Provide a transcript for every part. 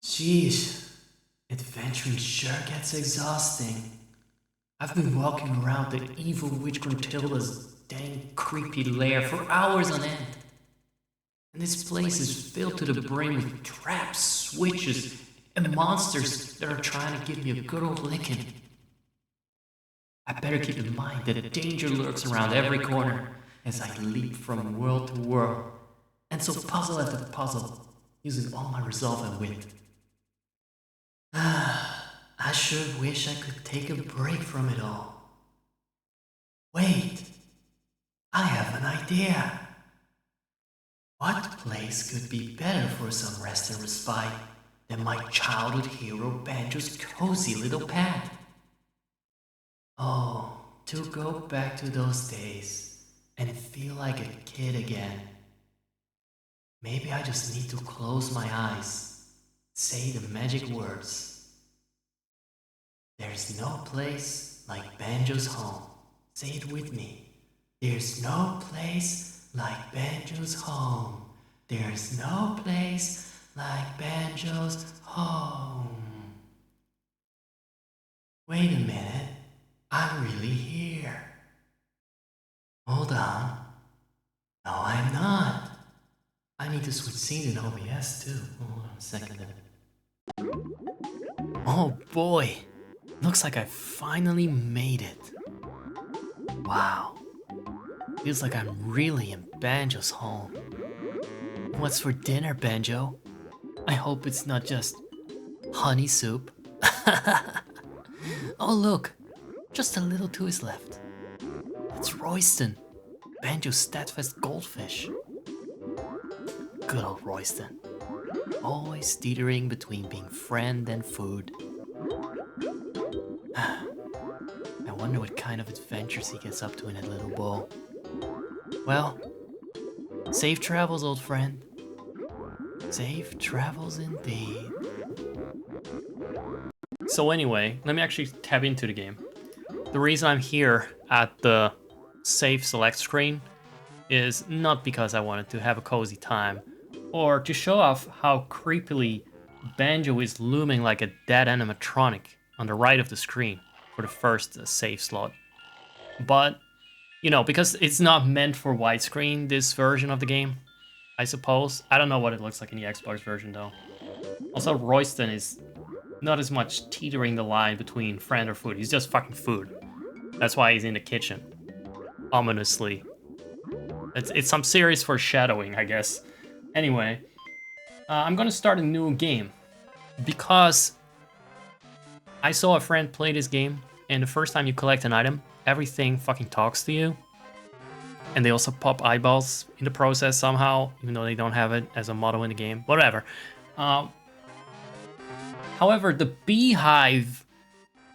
Sheesh, adventuring sure gets exhausting. I've been walking around the evil witch Gruntilda's dang creepy lair for hours on end. And this place is filled to the brim with traps, switches, and monsters that are trying to give me a good old licking. I better keep in mind that danger lurks around every corner as I leap from world to world, and solve puzzle after puzzle, using all my resolve and wit. I sure wish I could take a break from it all. Wait, I have an idea. What place could be better for some rest and respite than my childhood hero Banjo's cozy little pad? Oh, to go back to those days and feel like a kid again. Maybe I just need to close my eyes, say the magic words. There's no place like Banjo's home. Say it with me. There's no place like Banjo's home. There's no place like Banjo's home. Wait a minute. I'm really here. Hold on. No, I'm not. I need to switch scene in OBS too. Hold on a second. Oh boy. Looks like I finally made it. Wow. Feels like I'm really in Banjo's home. What's for dinner, Banjo? I hope it's not just honey soup. Oh look, just a little to his left. It's Royston, Banjo's steadfast goldfish. Good old Royston. Always teetering between being friend and food. I wonder what kind of adventures he gets up to in that little bowl. Well, safe travels, old friend. Safe travels indeed. So anyway, let me actually tab into the game. The reason I'm here at the save select screen is not because I wanted to have a cozy time or to show off how creepily Banjo is looming like a dead animatronic on the right of the screen for the first save slot. But, you know, because it's not meant for widescreen, this version of the game, I suppose. I don't know what it looks like in the Xbox version though. Also, Royston is not as much teetering the line between friend or food. He's just fucking food. That's why he's in the kitchen. Ominously. It's some serious foreshadowing, I guess. Anyway, I'm gonna start a new game because I saw a friend play this game, and the first time you collect an item, everything fucking talks to you. And they also pop eyeballs in the process somehow, even though they don't have it as a model in the game. Whatever. However, the beehive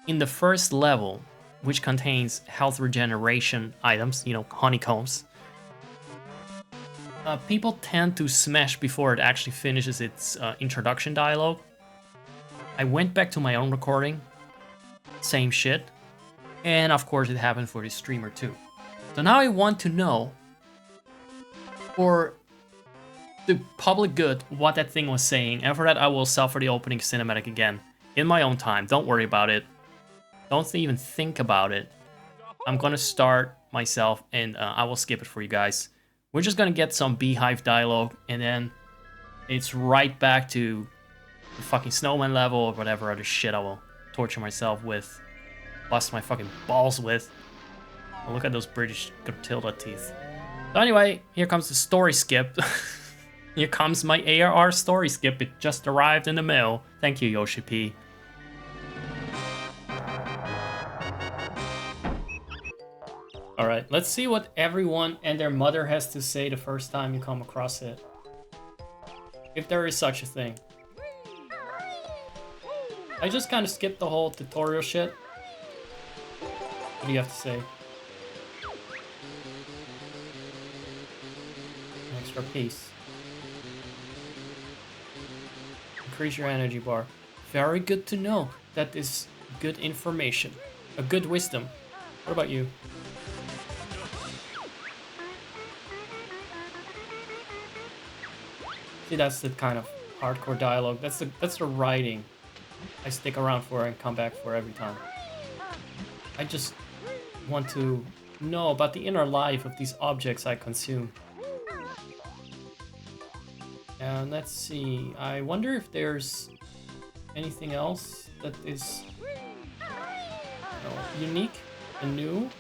in the first level, which contains health regeneration items, you know, honeycombs, people tend to smash before it actually finishes its introduction dialogue. I went back to my own recording, same shit, and of course it happened for the streamer too. So now I want to know, for the public good, what that thing was saying, and for that I will suffer the opening cinematic again, in my own time. Don't worry about it. Don't even think about it. I'm gonna start myself, and I will skip it for you guys. We're just gonna get some beehive dialogue, and then it's right back to the fucking snowman level or whatever other shit I will torture myself with, bust my fucking balls with. Oh, look at those British Gruntilda teeth. So anyway, here comes the story skip. Here comes my ARR story skip. It just arrived in the mail. Thank you, Yoshi P. Alright, let's see what everyone and their mother has to say the first time you come across it. If there is such a thing. I just kind of skipped the whole tutorial shit. What do you have to say? An extra piece. Increase your energy bar. Very good to know. That is good information. A good wisdom. What about you? See, that's the kind of hardcore dialogue. That's the writing I stick around for and come back for every time. I just want to know about the inner life of these objects I consume. And let's see. I wonder if there's anything else that is unique and new.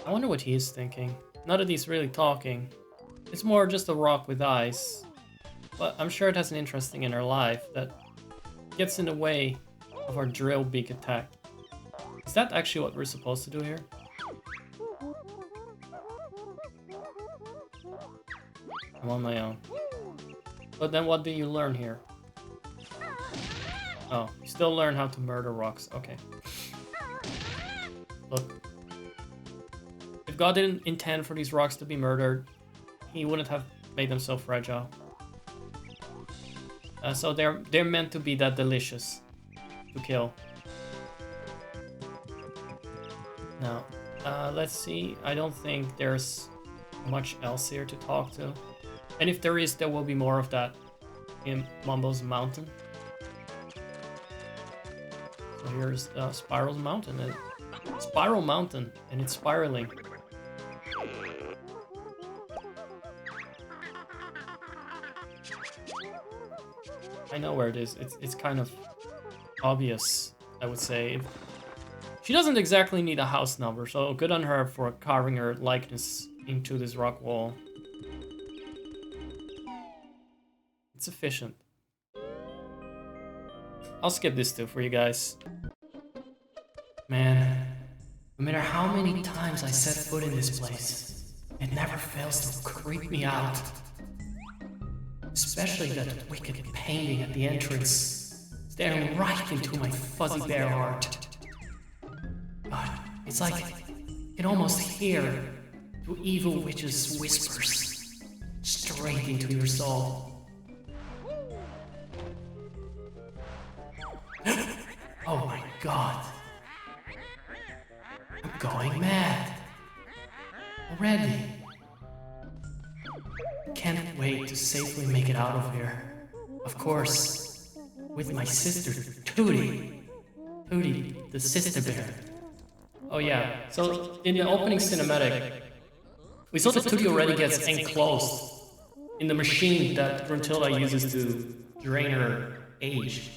I wonder what he is thinking. Not that he's really talking. It's more just a rock with eyes. But I'm sure it has an interesting inner life that gets in the way of our drill beak attack. Is that actually what we're supposed to do here? I'm on my own. But then what do you learn here? Oh, you still learn how to murder rocks. Okay. Look. If God didn't intend for these rocks to be murdered, he wouldn't have made them so fragile. So they're meant to be that delicious to kill. Now, let's see. I don't think there's much else here to talk to. And if there is, there will be more of that in Mumbo's Mountain. So here's Spiral's Mountain. Spiral Mountain, and it's spiraling. I know where it is. It's kind of obvious, I would say. She doesn't exactly need a house number, so good on her for carving her likeness into this rock wall. It's efficient. I'll skip this too for you guys. Man, no matter how many times I set foot in this place, it never fails to creep me out. Especially that wicked painting at the entrance, staring right into my fuzzy bear heart. God, it's like you can almost hear the evil witch's whispers straight into your soul. Oh my God. I'm going mad. Already. Can't wait to safely make it out of here. Of course, with my sister, Tootie. Tootie, the sister bear. Oh yeah, so in the opening cinematic, we saw that Tootie already gets enclosed in the machine that Gruntilda uses to drain her age.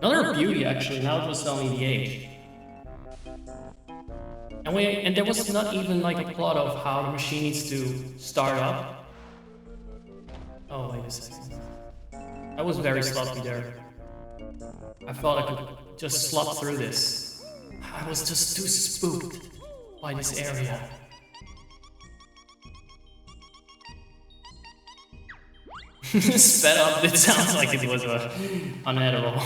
Another beauty, actually, now it was only the age. And there was not even like a plot of how the machine needs to start up. Oh, wait a second. I was very sloppy there. I thought I could just slop through this. I was just too spooked by this area. Sped up, it sounds like it was unedible.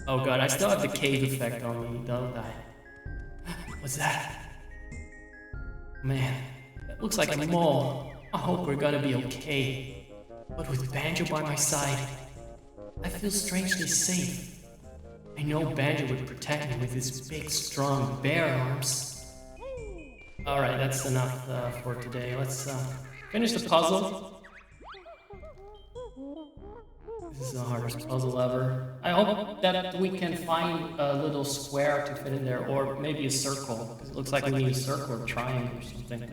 Oh god, I still have the cave effect on me, don't I? What's that? Man, that looks like a mole. I hope we're gonna be okay. But with Banjo by my side, I feel strangely safe. I know Banjo would protect me with his big, strong bear arms. Alright, that's enough for today. Let's finish the puzzle. This is the hardest puzzle ever. I hope that we can find a little square to fit in there, or maybe a circle, because it looks like we need a circle or triangle or something.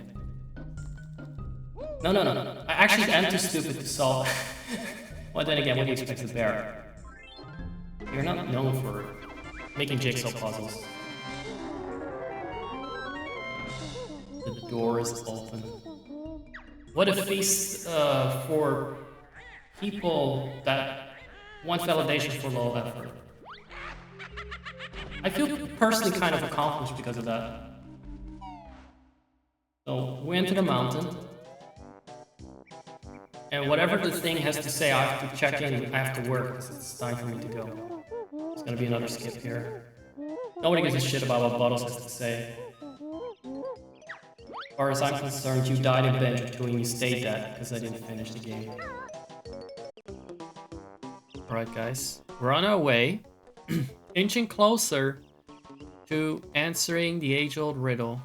No. I actually am too stupid to solve. Well, then again, what do you expect of a bear? You're not known for making jigsaw puzzles. The door is open. What a feast for people that want validation for low effort. I feel personally kind of accomplished because of that. So we enter the mountain, and whatever the thing has to say, I have to check in after work because it's time for me to go. There's gonna be another skip here. Nobody gives a shit about what Bottles has to say. As far as I'm concerned, you died in Banjo 2 and you stayed dead because I didn't finish the game. Alright guys, we're on our way, inching closer to answering the age-old riddle.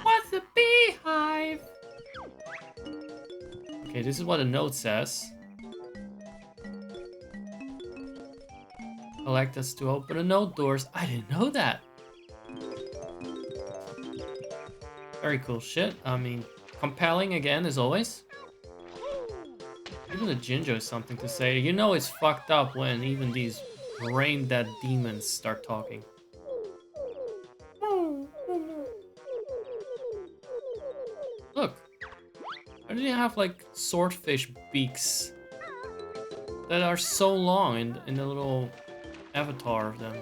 What's a beehive? Okay, this is what a note says. Collect us to open the note doors. I didn't know that. Very cool shit. I mean, compelling again as always. Even the Jinjo is something to say. You know it's fucked up when even these brain-dead demons start talking. Look. Why do they have like swordfish beaks that are so long in the little avatar of them?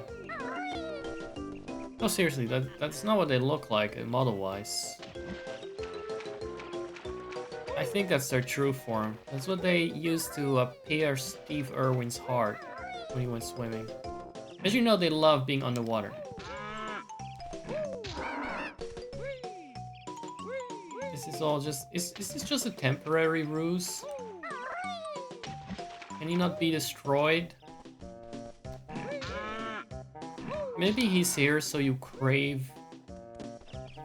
No, seriously, that's not what they look like model-wise. I think that's their true form. That's what they used to pierce Steve Irwin's heart when he went swimming. As you know, they love being underwater. This is all just... Is this just a temporary ruse? Can he not be destroyed? Maybe he's here so you crave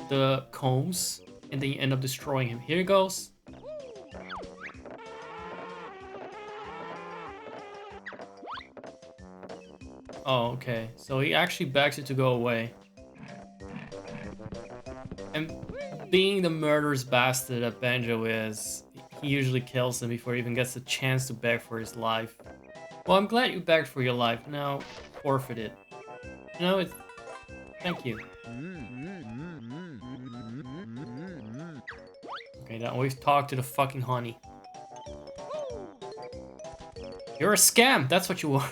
the combs and then you end up destroying him. Here he goes. Oh, okay. So he actually begs you to go away. And being the murderous bastard that Banjo is, he usually kills him before he even gets the chance to beg for his life. Well, I'm glad you begged for your life. Now, forfeit it. You know, it's... Thank you. Okay, now we've talked to the fucking honey. You're a scam! That's what you are.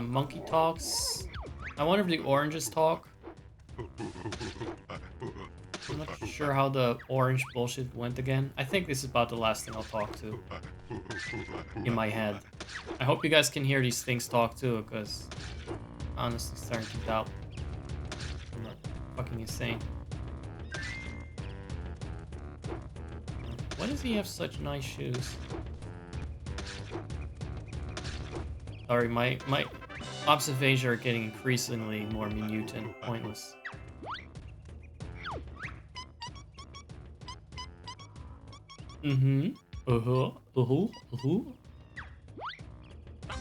Monkey talks. I wonder if the oranges talk. I'm not sure how the orange bullshit went again. I think this is about the last thing I'll talk to. In my head. I hope you guys can hear these things talk too, because... honestly starting to doubt. I'm not fucking insane. Why does he have such nice shoes? Sorry, my observations are getting increasingly more minute and pointless.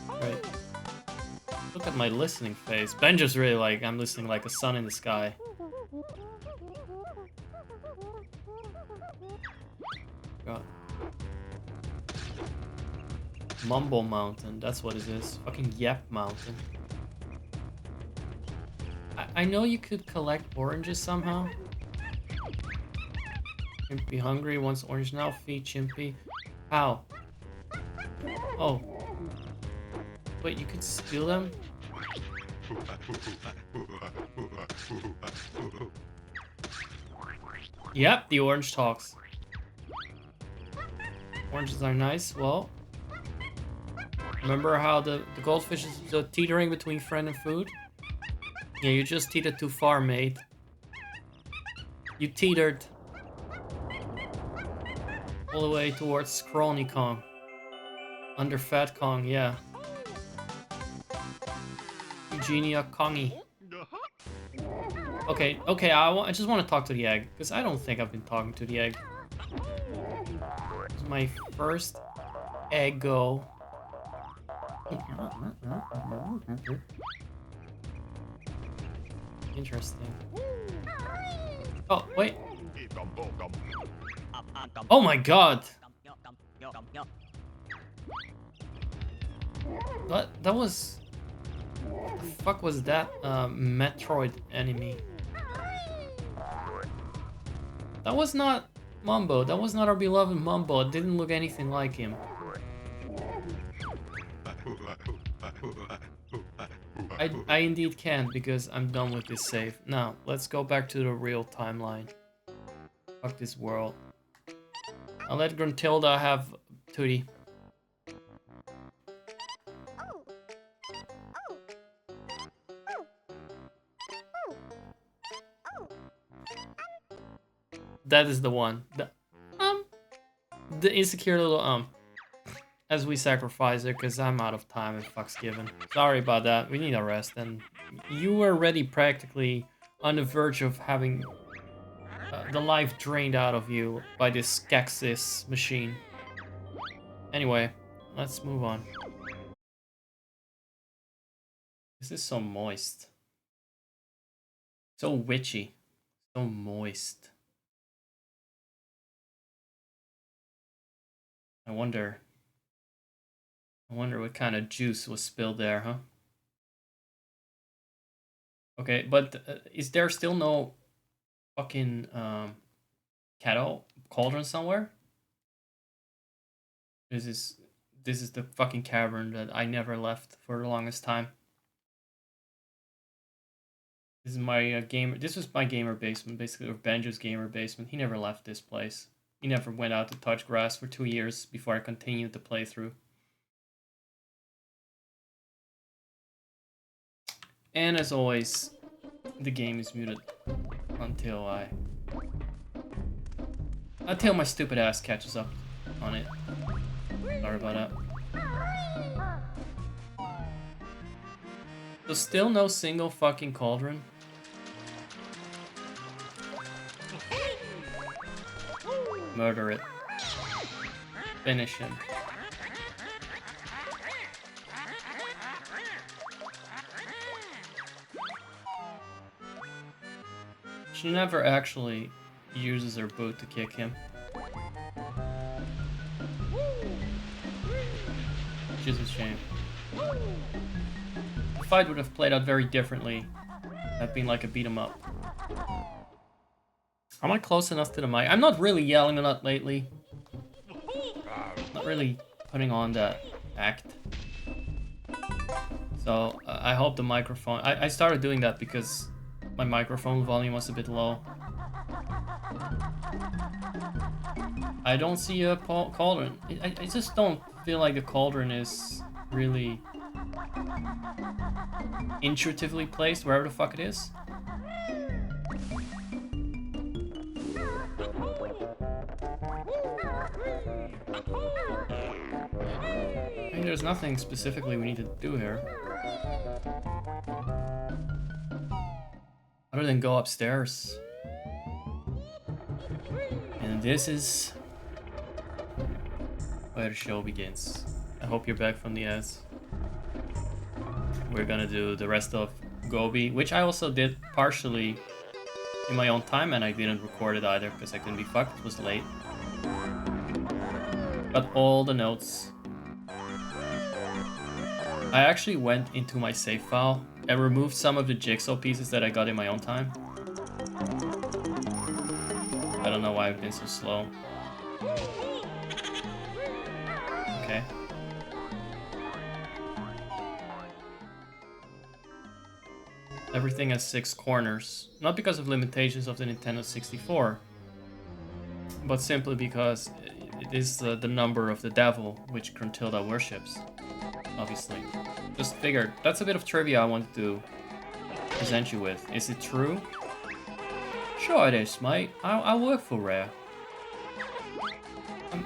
Right. Look at my listening face. Banjo's really like, I'm listening like a sun in the sky. God. Mumble Mountain, that's what it is. Fucking Yep Mountain. I know you could collect oranges somehow. Chimpy hungry, wants orange now. Feed Chimpy. How? Oh. Wait, you could steal them? Yep, the orange talks. Oranges are nice, well... Remember how the goldfish is teetering between friend and food? Yeah, you just teetered too far, mate. You teetered all the way towards Scrawny Kong. Under Fat Kong, yeah. Eugenia Kongy. Okay, I just want to talk to the egg, because I don't think I've been talking to the egg. It's my first eggo. Interesting. Oh, wait. Oh my god! That was... What the fuck was that Metroid enemy? That was not Mumbo. That was not our beloved Mumbo. It didn't look anything like him. I indeed can, because I'm done with this save. Now, let's go back to the real timeline. Fuck this world. I'll let Gruntilda have Tootie. That is the one. The insecure little as we sacrifice her, because I'm out of time and fuck's given. Sorry about that. We need a rest, and you were already practically on the verge of having the life drained out of you by this Skeksis machine. Anyway, let's move on. This is so moist. So witchy. So moist. I wonder what kind of juice was spilled there, huh? Okay, but is there still no fucking kettle cauldron somewhere? This is the fucking cavern that I never left for the longest time. This is my gamer. This was my gamer basement, basically, or Banjo's gamer basement. He never left this place. He never went out to touch grass for 2 years before I continued the playthrough. And as always, the game is muted until my stupid ass catches up on it. Sorry about that. So still no single fucking cauldron? Murder it. Finish him. She never actually uses her boot to kick him. Which is a shame. The fight would have played out very differently. Had been like a beat 'em up. Am I close enough to the mic? I'm not really yelling a lot lately. Not really putting on that act. So I hope the microphone... I started doing that because my microphone volume was a bit low. I don't see a cauldron. I just don't feel like the cauldron is really intuitively placed wherever the fuck it is. I mean, there's nothing specifically we need to do here. Other than go upstairs. And this is where the show begins. I hope you're back from the ads. We're gonna do the rest of Gobi, which I also did partially in my own time, and I didn't record it either because I couldn't be fucked. It was late. Got all the notes. I actually went into my save file and removed some of the jigsaw pieces that I got in my own time. I don't know why I've been so slow. Okay. Everything has 6 corners. Not because of limitations of the Nintendo 64, but simply because it is the number of the devil which Gruntilda worships. Obviously. Just figured. That's a bit of trivia I wanted to present you with. Is it true? Sure it is, mate. I work for Rare.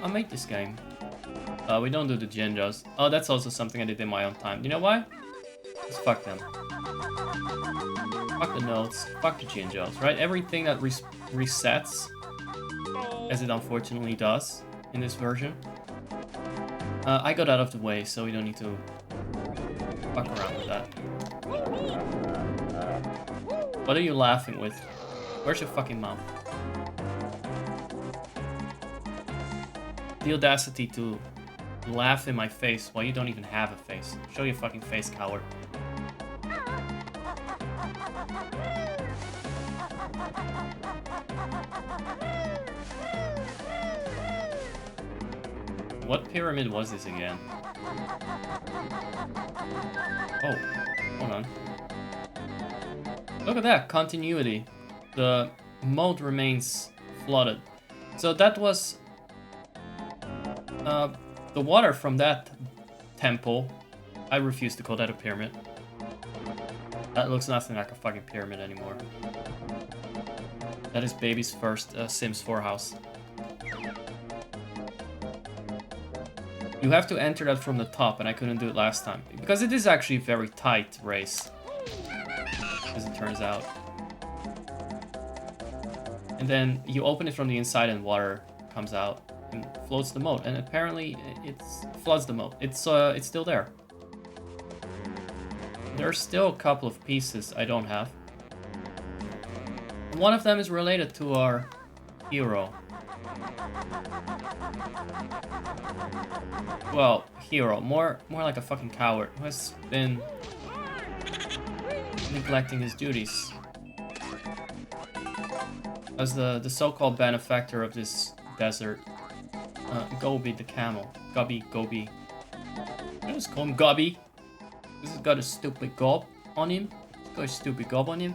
I made this game. We don't do the Jinjos. Oh, that's also something I did in my own time. You know why? Just fuck them. Fuck the notes. Fuck the Jinjos, right? Everything that resets, as it unfortunately does in this version. I got out of the way, so we don't need to fuck around with that. What are you laughing with? Where's your fucking mouth? The audacity to laugh in my face while you don't even have a face. Show your fucking face, coward. What pyramid was this again? Oh, hold on. Look at that, continuity. The mode remains flooded. So that was the water from that temple. I refuse to call that a pyramid. That looks nothing like a fucking pyramid anymore. That is baby's first Sims 4 house. You have to enter that from the top, and I couldn't do it last time. Because it is actually a very tight race. As it turns out. And then you open it from the inside and water comes out and floats the moat. And apparently it floods the moat. It's still there. There's still a couple of pieces I don't have. One of them is related to our hero. Well, hero, more like a fucking coward who has been neglecting his duties as the so-called benefactor of this desert. Gobi the camel. Gobi. I just call him Gobi. This has got a stupid gob on him. He's got a stupid gob on him.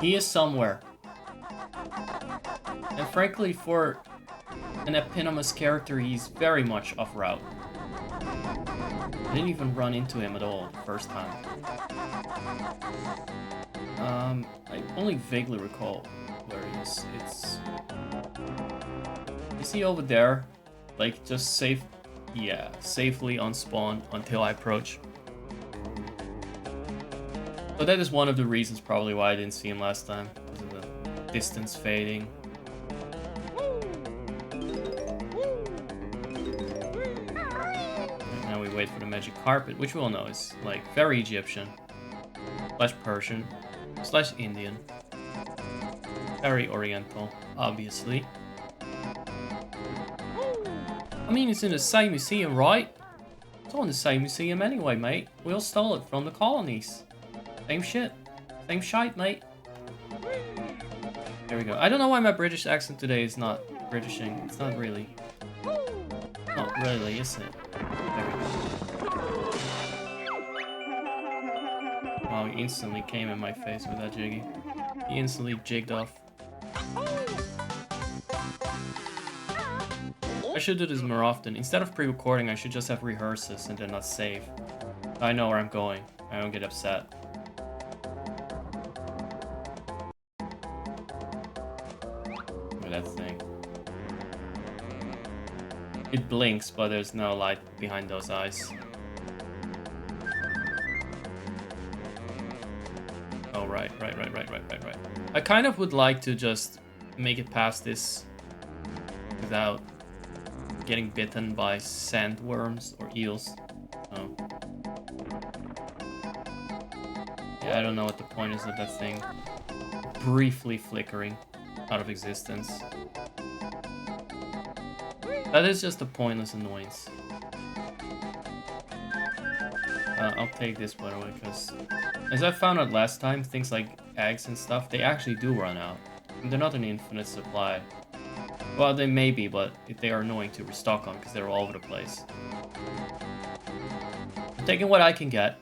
He is somewhere. And frankly, for an eponymous character, he's very much off route. I didn't even run into him at all the first time. I only vaguely recall where he is. Is he over there? Like, just safe? Yeah, safely on spawn until I approach. But that is one of the reasons probably why I didn't see him last time. Because of the distance fading. And now we wait for the magic carpet, which we all know is like very Egyptian. / Persian. / Indian. Very oriental, obviously. I mean, it's in the same museum, right? It's all in the same museum anyway, mate. We all stole it from the colonies. Same shit. Same shite, mate. There we go. I don't know why my British accent today is not Britishing. It's not really. Not really, is it? There we go. Wow, he instantly came in my face with that jiggy. He instantly jigged off. I should do this more often. Instead of pre-recording, I should just have rehearses and then not save. I know where I'm going. I don't get upset. Look at that thing. It blinks, but there's no light behind those eyes. Oh, right. I kind of would like to just make it past this without getting bitten by sandworms or eels. Oh. Yeah, I don't know what the point is of that thing briefly flickering out of existence. That is just a pointless annoyance. I'll take this, by the way, because as I found out last time, things like eggs and stuff, they actually do run out. And they're not an infinite supply. Well, they may be, but they are annoying to restock on because they're all over the place. I'm taking what I can get.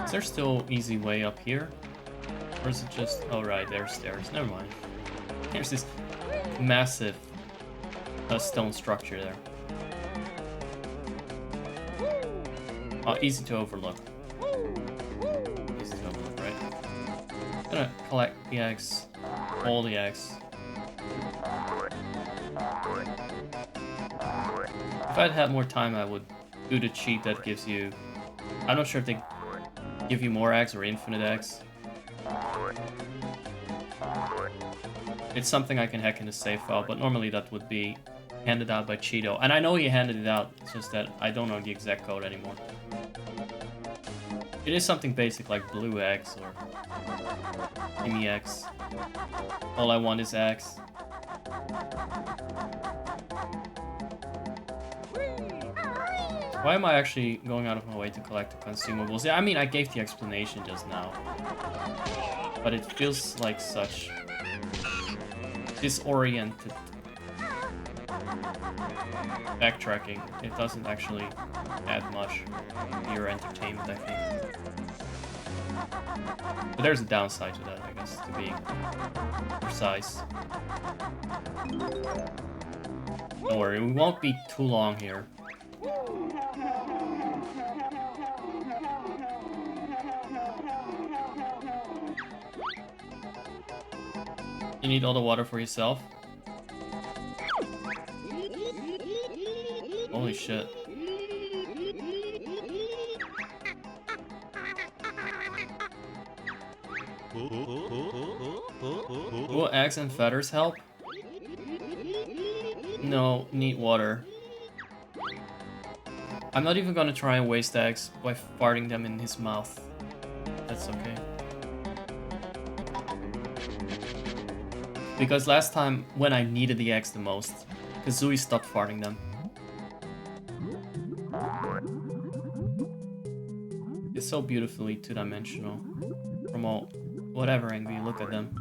Is there still easy way up here? Or is it just... Oh, right, there's stairs. Never mind. There's this massive stone structure there. Oh, easy to overlook. I'm gonna collect the eggs. All the eggs. If I'd had more time, I would do the cheat that gives you... I'm not sure if they give you more eggs or infinite eggs. It's something I can hack in a save file, but normally that would be handed out by Cheeto. And I know he handed it out, it's just that I don't know the exact code anymore. It is something basic like blue eggs or gimme eggs. All I want is eggs. Why am I actually going out of my way to collect the consumables? Yeah, I mean, I gave the explanation just now. But it feels like such disoriented backtracking. It doesn't actually add much to your entertainment, I think. But there's a downside to that, I guess, to being precise. Don't worry, we won't be too long here. You need all the water for yourself? Holy shit. Will eggs and feathers help? No, need water. I'm not even gonna try and waste eggs by farting them in his mouth. That's okay. Because last time, when I needed the eggs the most, Kazooie stopped farting them. It's so beautifully two-dimensional. From all, whatever angle you look at them.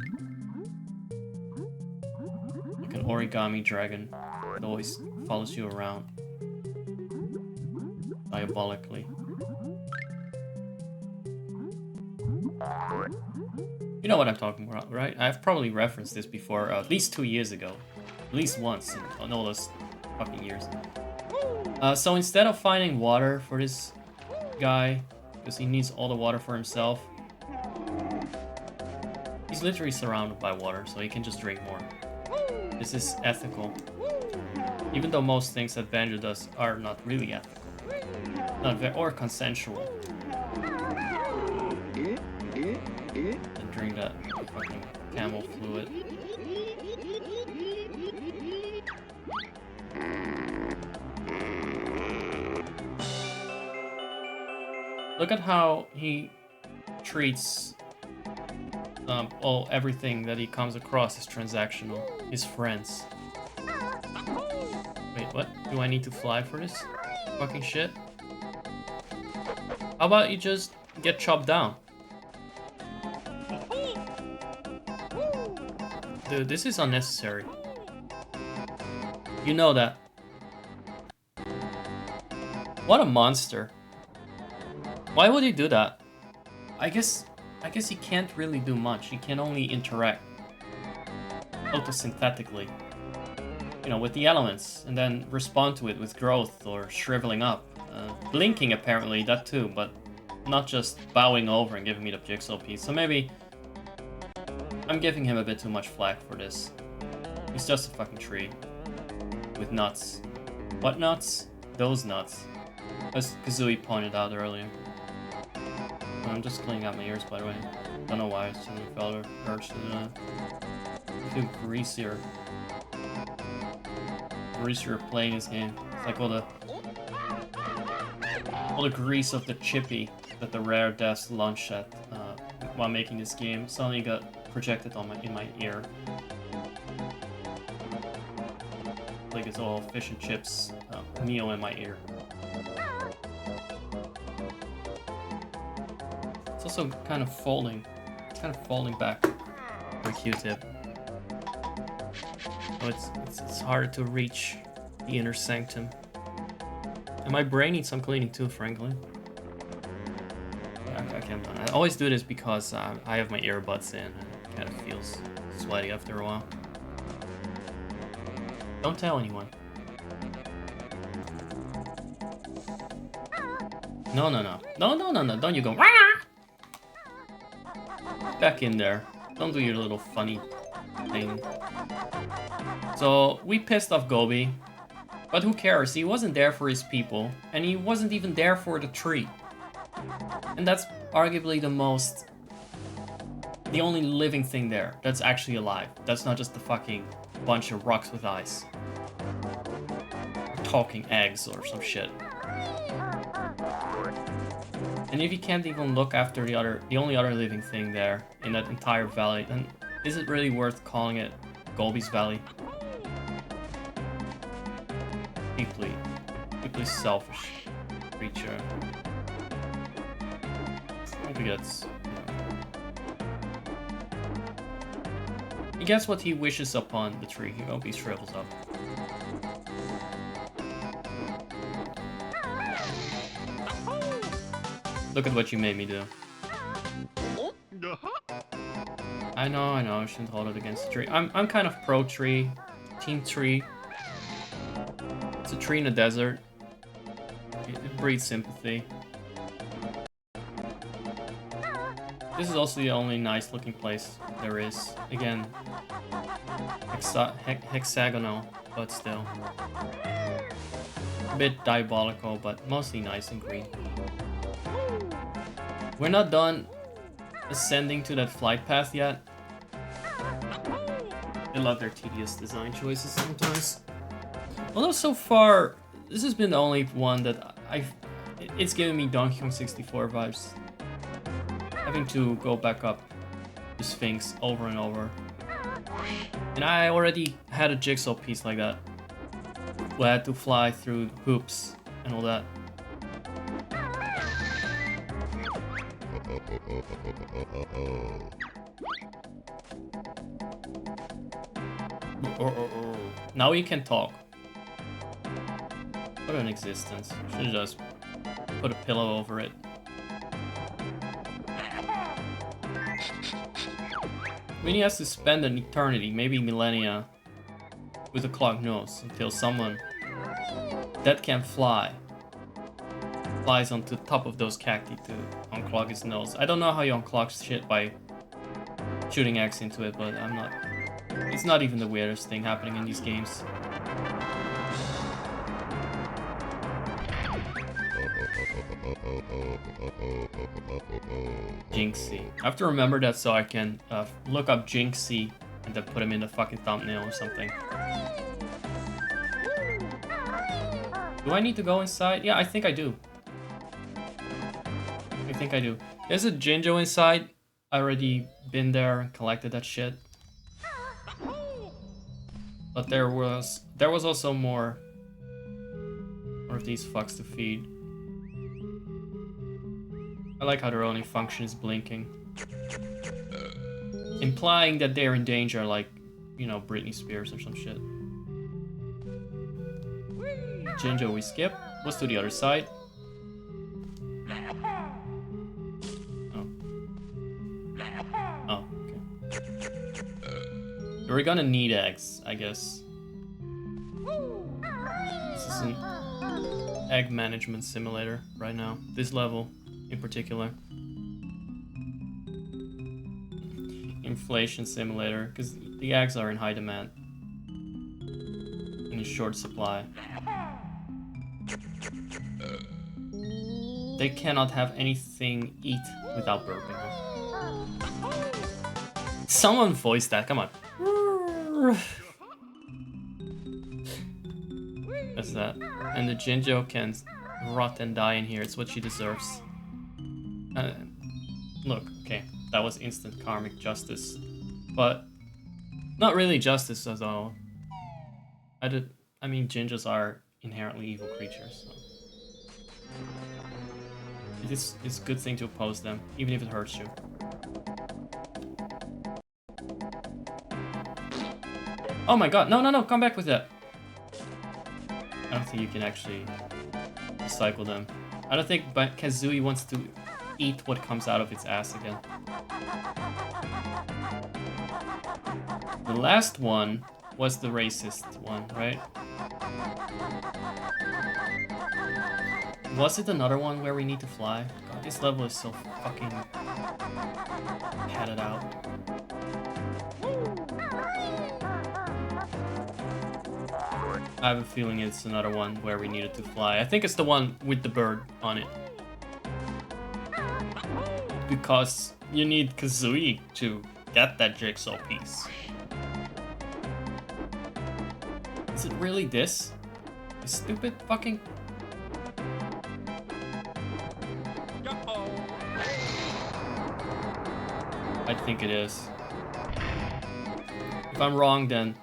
Like an origami dragon that always follows you around. Diabolically. You know what I'm talking about, right? I've probably referenced this before, at least 2 years ago. At least once in all those fucking years. So instead of finding water for this guy, because he needs all the water for himself, he's literally surrounded by water, so he can just drink more. This is ethical. Even though most things that Banjo does are not really ethical. Or consensual. And drink that fucking camel fluid. Look at how he treats everything that he comes across as transactional. His friends. Wait, what? Do I need to fly for this fucking shit? How about you just get chopped down? Dude, this is unnecessary. You know that. What a monster. Why would he do that? I guess he can't really do much. He can only interact photosynthetically, you know, with the elements, and then respond to it with growth or shriveling up. Blinking, apparently, that too, but not just bowing over and giving me the jigsaw piece. So maybe I'm giving him a bit too much flack for this. He's just a fucking tree with nuts. What nuts? Those nuts. As Kazooie pointed out earlier. I'm just cleaning out my ears, by the way. Don't know why, it's really felt or urge to do that. I feel greasier. Greasier playing this game. It's like all the grease of the chippy that the rare devs launched at while making this game suddenly got projected on in my ear. Like it's all fish and chips meal in my ear. It's also kind of folding. It's kind of folding back for a Q-tip. So it's harder to reach the inner sanctum. And my brain needs some cleaning too, frankly. I can't. I always do this because I have my earbuds in and it kind of feels sweaty after a while. Don't tell anyone. No. Don't you go. Rah! Back in there. Don't do your little funny thing. So we pissed off Gobi. But who cares? He wasn't there for his people, and he wasn't even there for the tree. And that's arguably the only living thing there that's actually alive. That's not just a fucking bunch of rocks with eyes. Talking eggs or some shit. And if you can't even look after the only other living thing there in that entire valley, then is it really worth calling it Gobi's Valley? Deeply selfish creature. He gets, he gets what he wishes upon the tree. He hope he shrivels up. Look at what you made me do. I know, I shouldn't hold it against the tree. I'm kind of pro tree, team tree. It's a tree in the desert. It breeds sympathy. This is also the only nice looking place there is. Again, hexagonal, but still. A bit diabolical, but mostly nice and green. We're not done ascending to that flight path yet. I love their tedious design choices sometimes. Although so far, this has been the only one that it's giving me Donkey Kong 64 vibes. Having to go back up the Sphinx over and over. And I already had a jigsaw piece like that, where I had to fly through hoops and all that. Now you can talk. What an existence. Should've just put a pillow over it. I mean, he has to spend an eternity, maybe millennia, with a clogged nose until someone that can flies onto the top of those cacti to unclog his nose. I don't know how you unclog shit by shooting X into it, but I'm not... It's not even the weirdest thing happening in these games. Jinxie. I have to remember that so I can look up Jinxie and then put him in the fucking thumbnail or something. Do I need to go inside? Yeah, I think I do. I think I do. There's a Jinjo inside. I already been there and collected that shit. But there was also more of these fucks to feed. I like how their only function is blinking. Implying that they're in danger, like, you know, Britney Spears or some shit. Jinjo we skip. What's to the other side? Oh. Oh, okay. We're gonna need eggs, I guess. This is an egg management simulator right now. This level in particular. Inflation simulator, because the eggs are in high demand. In short supply. They cannot have anything eat without burping. Someone voiced that, come on. That's that. And the Jinjo can rot and die in here, it's what she deserves. Look, okay, that was instant karmic justice. But not really justice at all. I mean, Jinjos are inherently evil creatures, so. It's a good thing to oppose them, even if it hurts you. Oh my god, no, come back with that. I don't think you can actually recycle them. I don't think Kazooie wants to eat what comes out of its ass again. The last one was the racist one, right? Was it another one where we need to fly? God, this level is so fucking padded out. I have a feeling it's another one where we needed to fly. I think it's the one with the bird on it. Because you need Kazooie to get that jigsaw piece. Is it really this? This stupid fucking... I think it is. If I'm wrong, then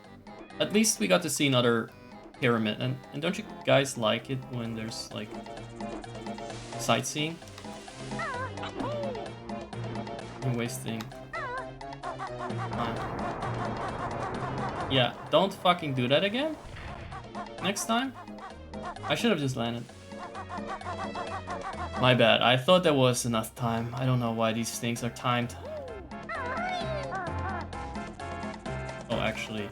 at least we got to see another pyramid. And don't you guys like it when there's like sightseeing? I'm wasting time. Yeah, don't fucking do that again. Next time? I should have just landed. My bad. I thought there was enough time. I don't know why these things are timed. Oh, actually.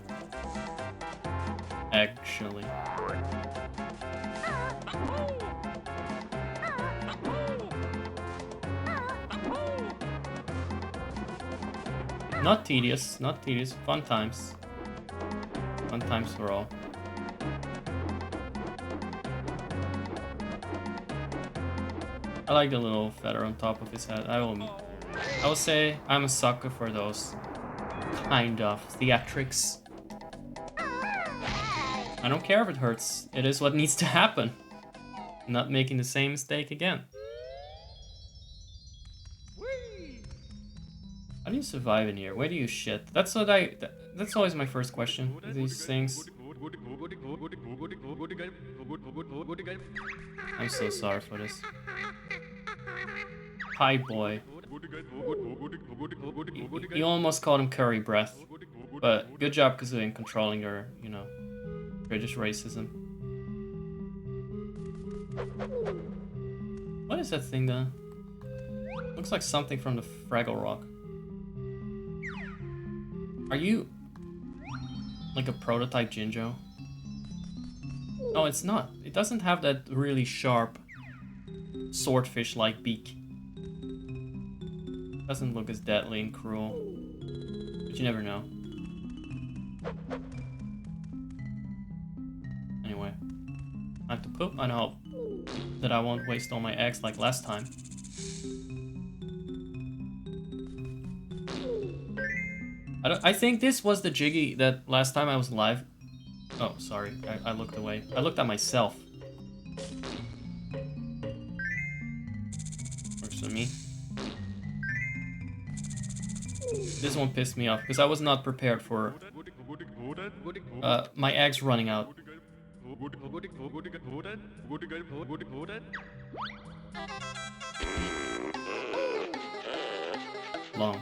Not tedious, not tedious. Fun times. Fun times for all. I like the little feather on top of his head. I will I would say I'm a sucker for those kind of theatrics. I don't care if it hurts. It is what needs to happen. I'm not making the same mistake again. How do you survive in here? Where do you shit? That's what that's always my first question. These things. I'm so sorry for this. Hi, boy. You almost called him curry breath. But good job, Kazooie, in controlling your, you know, British racism. What is that thing, though? Looks like something from the Fraggle Rock. Are you like a prototype Jinjo? No, it's not. It doesn't have that really sharp swordfish-like beak. Doesn't look as deadly and cruel, but you never know. Anyway, I have to poop and hope that I won't waste all my eggs like last time. I think this was the Jiggy that last time I was live. Oh, sorry, I looked away. I looked at myself. Works for me. This one pissed me off because I was not prepared for my eggs running out. Long.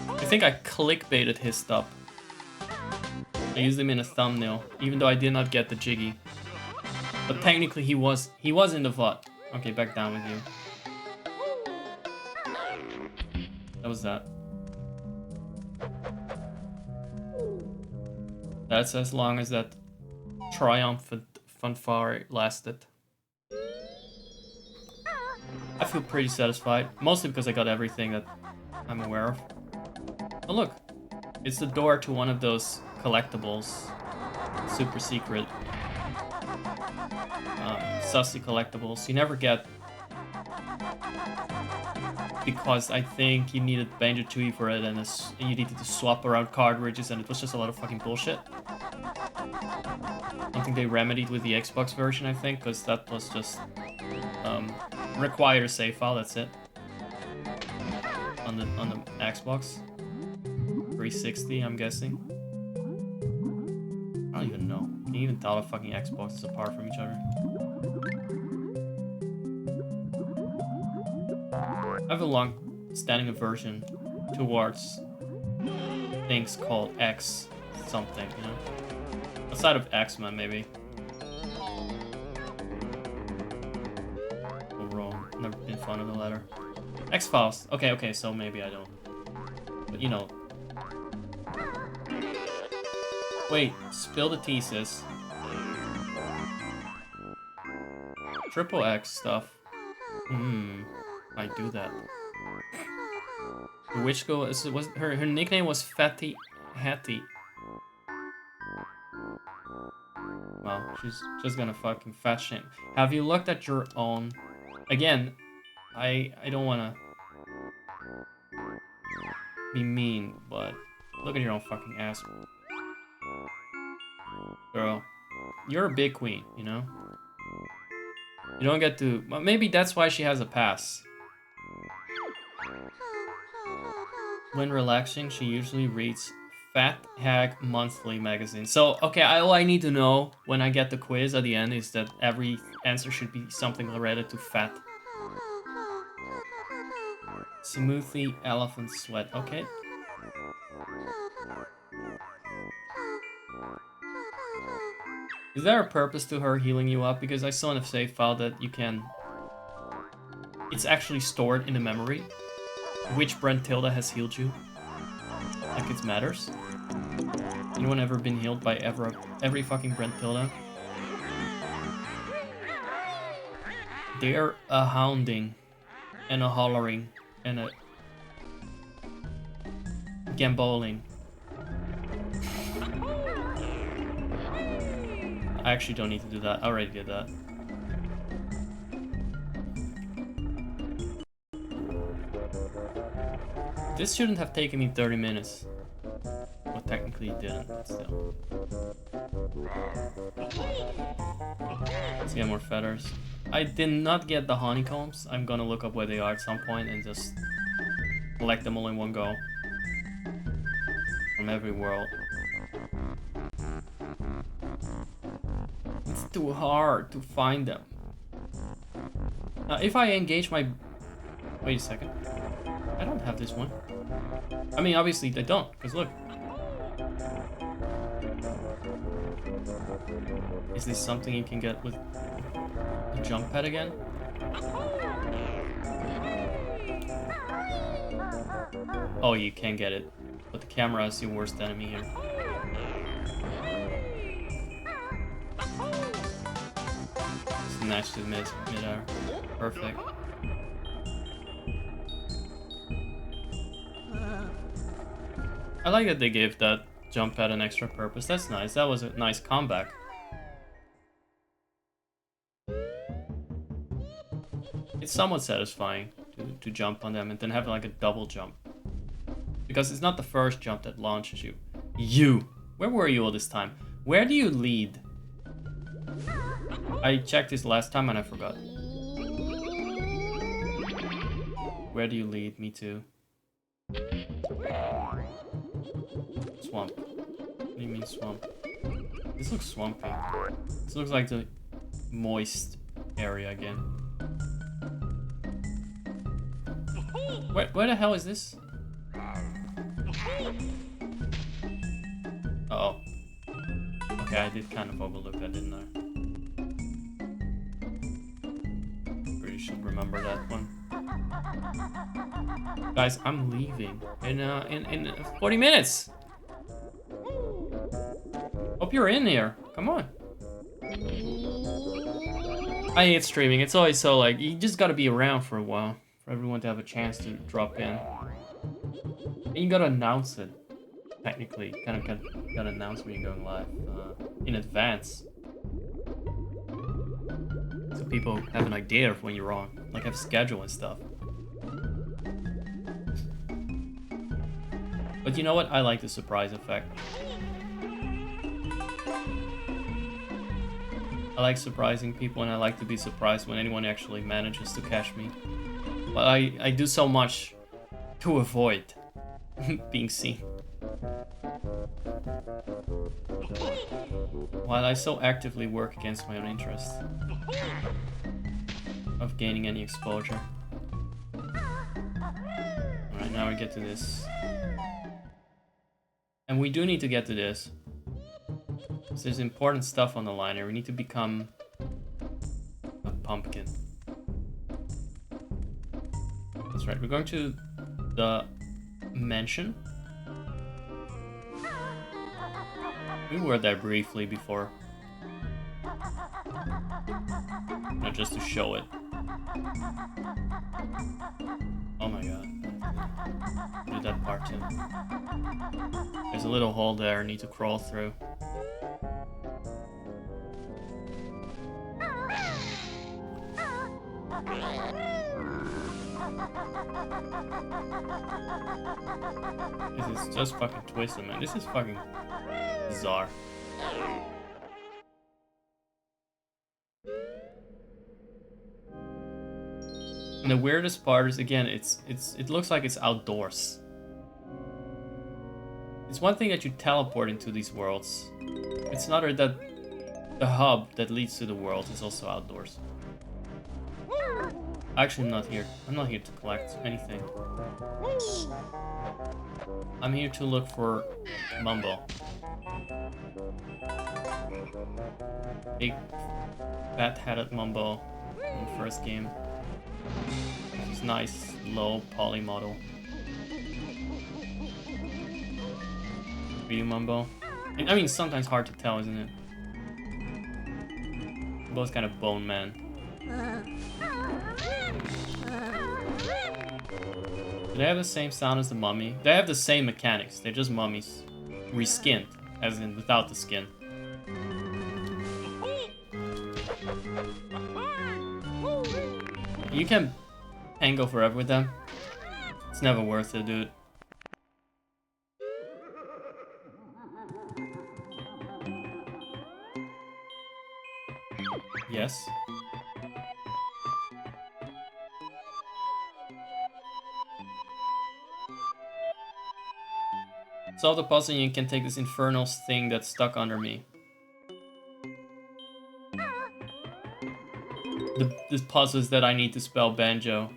I think I clickbaited his stuff. I used him in a thumbnail, even though I did not get the Jiggy. But technically he was in the VOD. Okay, back down with you. That was that. That's as long as that triumphant fanfare lasted. I feel pretty satisfied, mostly because I got everything that I'm aware of. Oh look, it's the door to one of those collectibles. Super secret. Sussy collectibles. You never get... Because I think you needed Banjo Tooie for it and you needed to swap around cartridges and it was just a lot of fucking bullshit. Something they remedied with the Xbox version, I think, because that was just... required a save file, that's it. On the Xbox. 360, I'm guessing. I don't even know. Can you even tell the fucking Xboxes apart from each other? I have a long-standing aversion towards things called X something, you know? Aside of X-Men, maybe. Overall, never been fond of the letter. X-Files. Okay, so maybe I don't. But you know. Wait, spill the tea, sis. Triple X stuff. I do that. The witch girl was her nickname was Fatty Hattie. Well, she's just gonna fucking fat shame. Have you looked at your own? Again, I don't wanna be mean, but look at your own fucking ass. Girl, you're a big queen, you know? You don't get to... Well, maybe that's why she has a pass. When relaxing, she usually reads Fat Hag Monthly magazine. So, okay, all I need to know when I get the quiz at the end is that every answer should be something related to fat. Smoothie elephant sweat. Okay. Is there a purpose to her healing you up? Because I saw in a save file that you can... It's actually stored in the memory. Which Brentilda has healed you. Like it matters. Anyone ever been healed by every fucking Brentilda? They're a hounding. And a hollering. And a... gamboling. I actually don't need to do that. I already did that. This shouldn't have taken me 30 minutes. Well, technically it didn't, but still. Let's get more feathers. I did not get the honeycombs. I'm gonna look up where they are at some point and just collect them all in one go. From every world. It's too hard to find them. Now, if I engage my... Wait a second. I don't have this one. I mean, obviously they don't, because look. Is this something you can get with the jump pad again? Oh, you can get it. But the camera is your worst enemy here. Snatch to mid-air. Perfect. I like that they gave that jump pad an extra purpose. That's nice. That was a nice comeback. It's somewhat satisfying to jump on them and then have like a double jump. Because it's not the first jump that launches you. You! Where were you all this time? Where do you lead? I checked this last time and I forgot. Where do you lead me to? Swamp. What do you mean swamp? This looks swampy. This looks like the moist area again. Where the hell is this? Uh-oh. Okay, I did kind of overlook that, didn't I? Pretty should remember that one. Guys, I'm leaving in 40 minutes. Hope you're in here. Come on. I hate streaming. It's always so like you just gotta be around for a while for everyone to have a chance to drop in. And you gotta announce it. Technically, kind of gotta announce when you're going live in advance, so people have an idea of when you're on, like have a schedule and stuff. But you know what? I like the surprise effect. I like surprising people, and I like to be surprised when anyone actually manages to catch me. But I do so much to avoid being seen. While I so actively work against my own interest of gaining any exposure. Alright, now we get to this. And we do need to get to this. So there's important stuff on the line here. We need to become a pumpkin. That's right, we're going to the mansion. We were there briefly before. Not just to show it. Oh my god. Do that part too. There's a little hole there I need to crawl through. This is just fucking twisted, man. This is fucking bizarre. And the weirdest part is, again, it looks like it's outdoors. It's one thing that you teleport into these worlds. It's another that the hub that leads to the world is also outdoors. Actually, I'm not here. I'm not here to collect anything. I'm here to look for Mumbo. Big, fat-headed Mumbo in the first game. This nice, low poly model. Are you Mumbo? I mean, sometimes hard to tell, isn't it? Both kind of bone man. Do they have the same sound as the mummy? They have the same mechanics. They're just mummies. Reskinned, as in without the skin. You can go forever with them. It's never worth it, dude. guess. Solve the puzzle and you can take this infernal thing that's stuck under me. The puzzle is that I need to spell Banjo.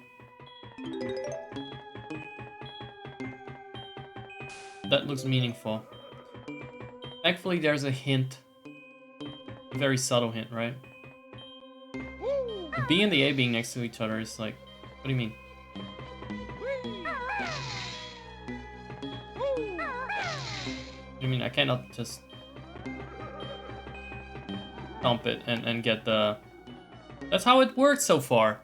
That looks meaningful. Thankfully, there's a hint. A very subtle hint, right? The B and the A being next to each other is like... What do you mean? I mean, I cannot just... Dump it and get the... That's how it works so far.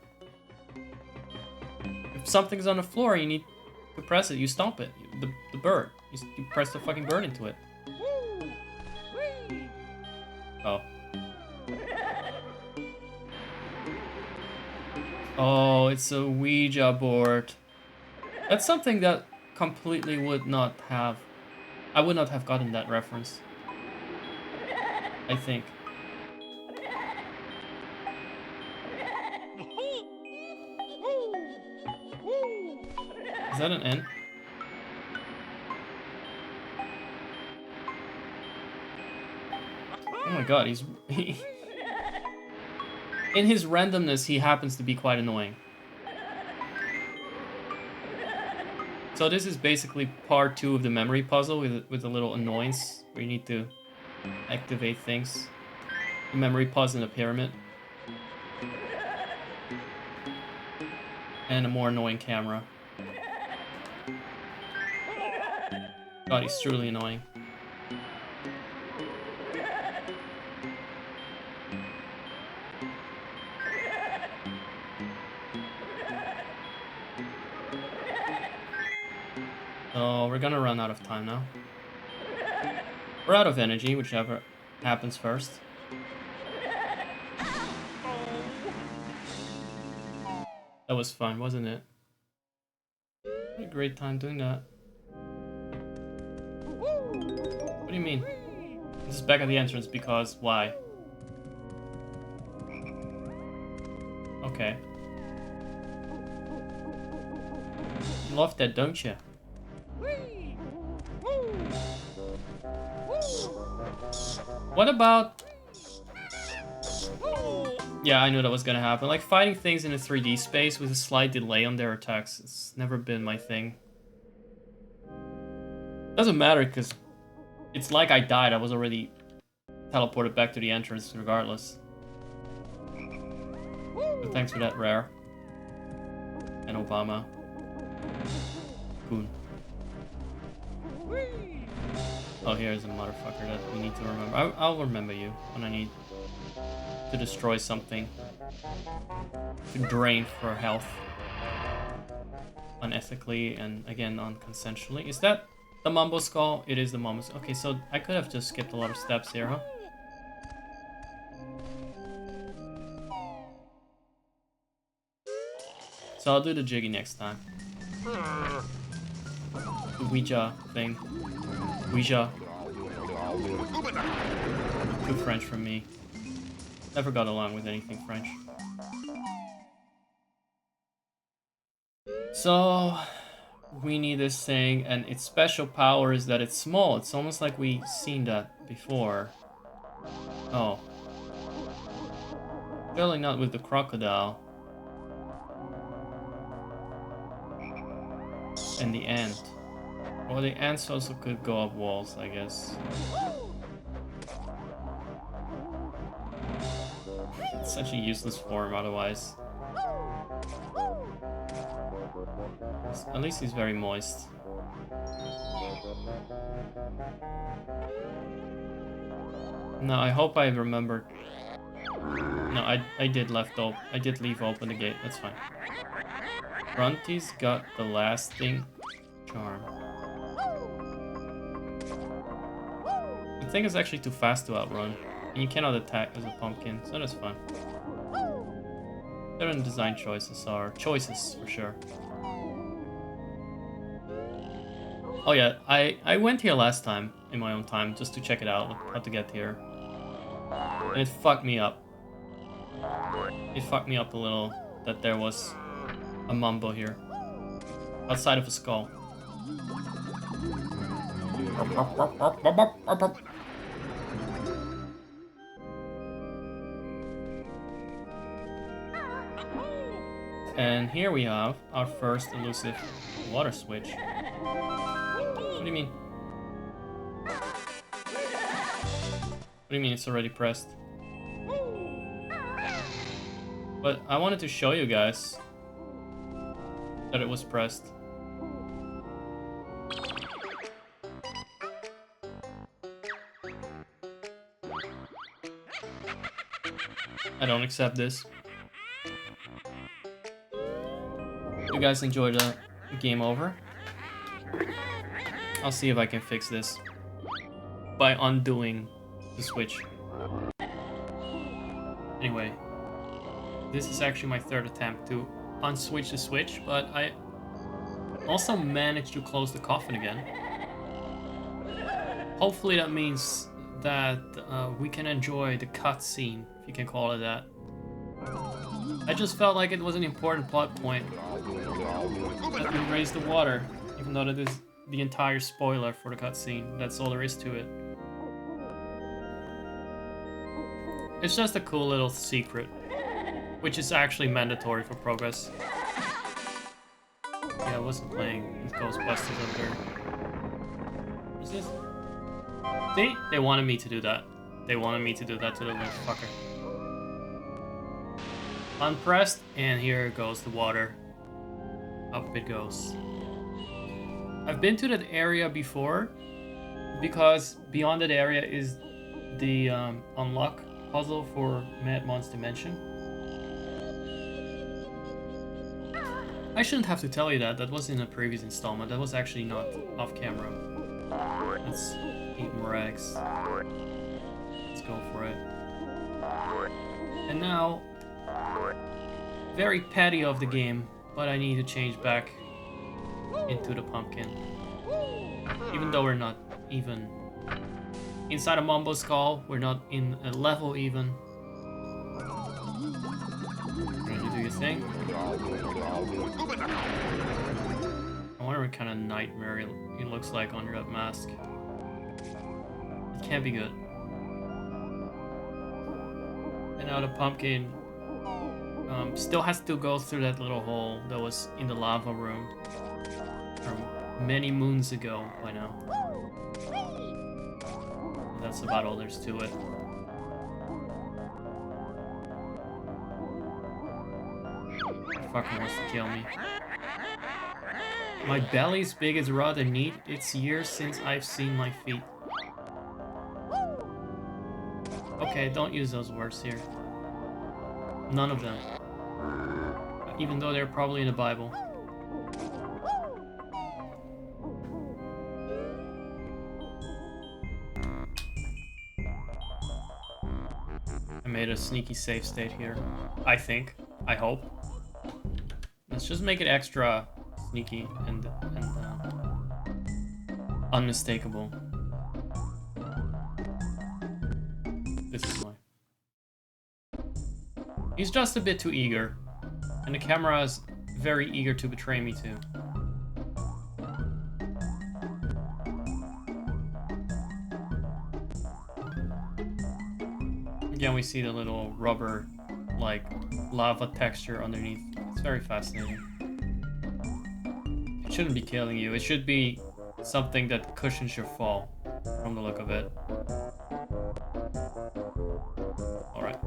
If something's on the floor, you need to press it. You stomp it. The bird. You press the fucking bird into it. Oh. Oh, it's a Ouija board. That's something that completely would not have... I would not have gotten that reference. I think. Is that an N? Oh my god, he's... In his randomness, he happens to be quite annoying. So this is basically part 2 of the memory puzzle with a little annoyance where you need to activate things. The memory puzzle in a pyramid. And a more annoying camera. God, he's truly annoying. So we're gonna run out of time now. We're out of energy, whichever happens first. That was fun, wasn't it? What a great time doing that. What do you mean? This is back at the entrance because why? Okay. You love that, don't you? What about... Yeah, I knew that was gonna happen. Like, fighting things in a 3D space with a slight delay on their attacks. It's never been my thing. Doesn't matter, because it's like I died. I was already teleported back to the entrance regardless. So thanks for that, Rare. And Obama. Cool. Oh, here's a motherfucker that we need to remember. I'll remember you when I need to destroy something. To drain for health. Unethically and, again, unconsensually. Is that the Mumbo Skull? It is the Mumbo Skull. Okay, so I could have just skipped a lot of steps here, huh? So I'll do the Jiggy next time. The Ouija thing. Ouija. Too French from me. Never got along with anything French. So, we need this thing, and its special power is that it's small. It's almost like we've seen that before. Oh. Clearly not with the crocodile. And the ant. Well, the ants also could go up walls, I guess. It's such a useless form otherwise. At least he's very moist. No, I hope I remembered. No, I did leave open the gate. That's fine. Grunty's got the lasting charm. The thing is actually too fast to outrun, and you cannot attack as a pumpkin, so that's fine. Different design choices are choices for sure. Oh yeah, I went here last time in my own time just to check it out, how to get here, and it fucked me up. It fucked me up a little that there was a mumbo here. Outside of a skull. And here we have our first elusive water switch. What do you mean? What do you mean it's already pressed? But I wanted to show you guys that it was pressed. I don't accept this. You guys enjoyed the game over? I'll see if I can fix this by undoing the switch. Anyway, this is actually my third attempt to unswitch the switch, but I also managed to close the coffin again. Hopefully that means that we can enjoy the cutscene, if you can call it that. I just felt like it was an important plot point that we raised the water, even though that is the entire spoiler for the cutscene. That's all there is to it. It's just a cool little secret, which is actually mandatory for progress. Yeah, I wasn't playing with Ghostbusters up there. What's this? See? They wanted me to do that. They wanted me to do that to the little fucker. Unpressed, and here goes the water. Up it goes. I've been to that area before, because beyond that area is the unlock puzzle for Madmon's Dimension. I shouldn't have to tell you that. That was in a previous installment. That was actually not off camera. Let's eat more eggs. Let's go for it. And now, very petty of the game, but I need to change back into the pumpkin. Even though we're not even inside a Mumbo Skull, we're not in a level even. Ready to do your thing? I wonder what kind of nightmare it looks like under that mask. It can't be good. And now the pumpkin still has to go through that little hole that was in the lava room from many moons ago by now. And that's about all there's to it. It fucking wants to kill me. My belly's big as rather neat. It's years since I've seen my feet. Okay, don't use those words here. None of them. Even though they're probably in the Bible. I made a sneaky save state here. I think. I hope. Let's just make it extra sneaky and unmistakable. This is why. He's just a bit too eager. And the camera is very eager to betray me too. Again, we see the little rubber, like, lava texture underneath. It's very fascinating. It shouldn't be killing you. It should be something that cushions your fall, from the look of it. Alright.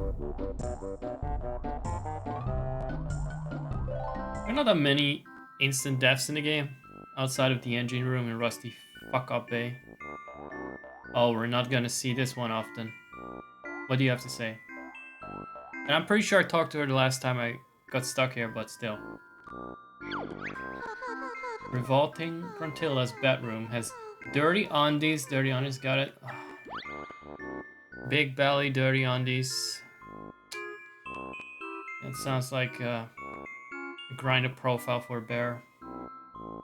There are not that many instant deaths in the game, outside of the engine room in Rusty Fuck Up Bay. Oh, we're not gonna see this one often. What do you have to say? And I'm pretty sure I talked to her the last time I got stuck here, but still. Revolting Gruntilla's bedroom has dirty undies. Dirty undies, got it. Big belly, dirty undies. It sounds like a grinded profile for a bear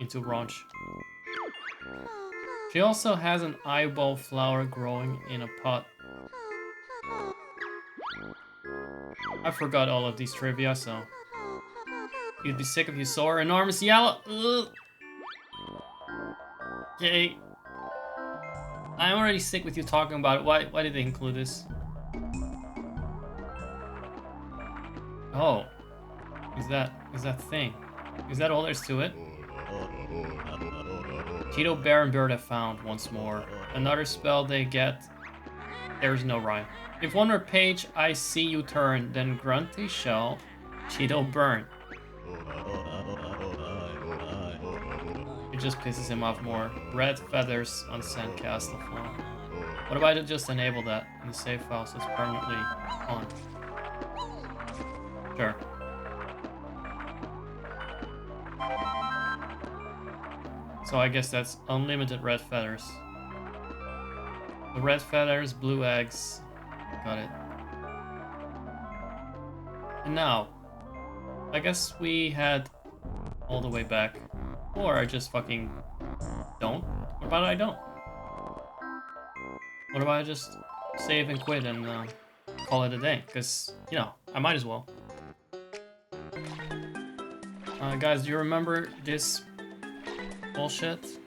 into raunch. She also has an eyeball flower growing in a pot. I forgot all of these trivia, so... You'd be sick if you saw her enormous yellow... Ugh. Okay. I'm already sick with you talking about it. Why did they include this? Oh. Is that thing? Is that all there's to it? Cheeto Bear and Bird have found once more. Another spell they get. There's no rhyme. If one more page I see you turn, then Grunty shall Cheeto burn. It just pisses him off more. Red feathers on Sandcastle floor. What if I just enable that in the save file so it's permanently on? Sure. So I guess that's unlimited red feathers. The red feathers, blue eggs. Got it. And now, I guess we head all the way back. Or I just fucking don't. What about I don't? What about I just save and quit and call it a day? Because, you know, I might as well. Guys, do you remember this bullshit?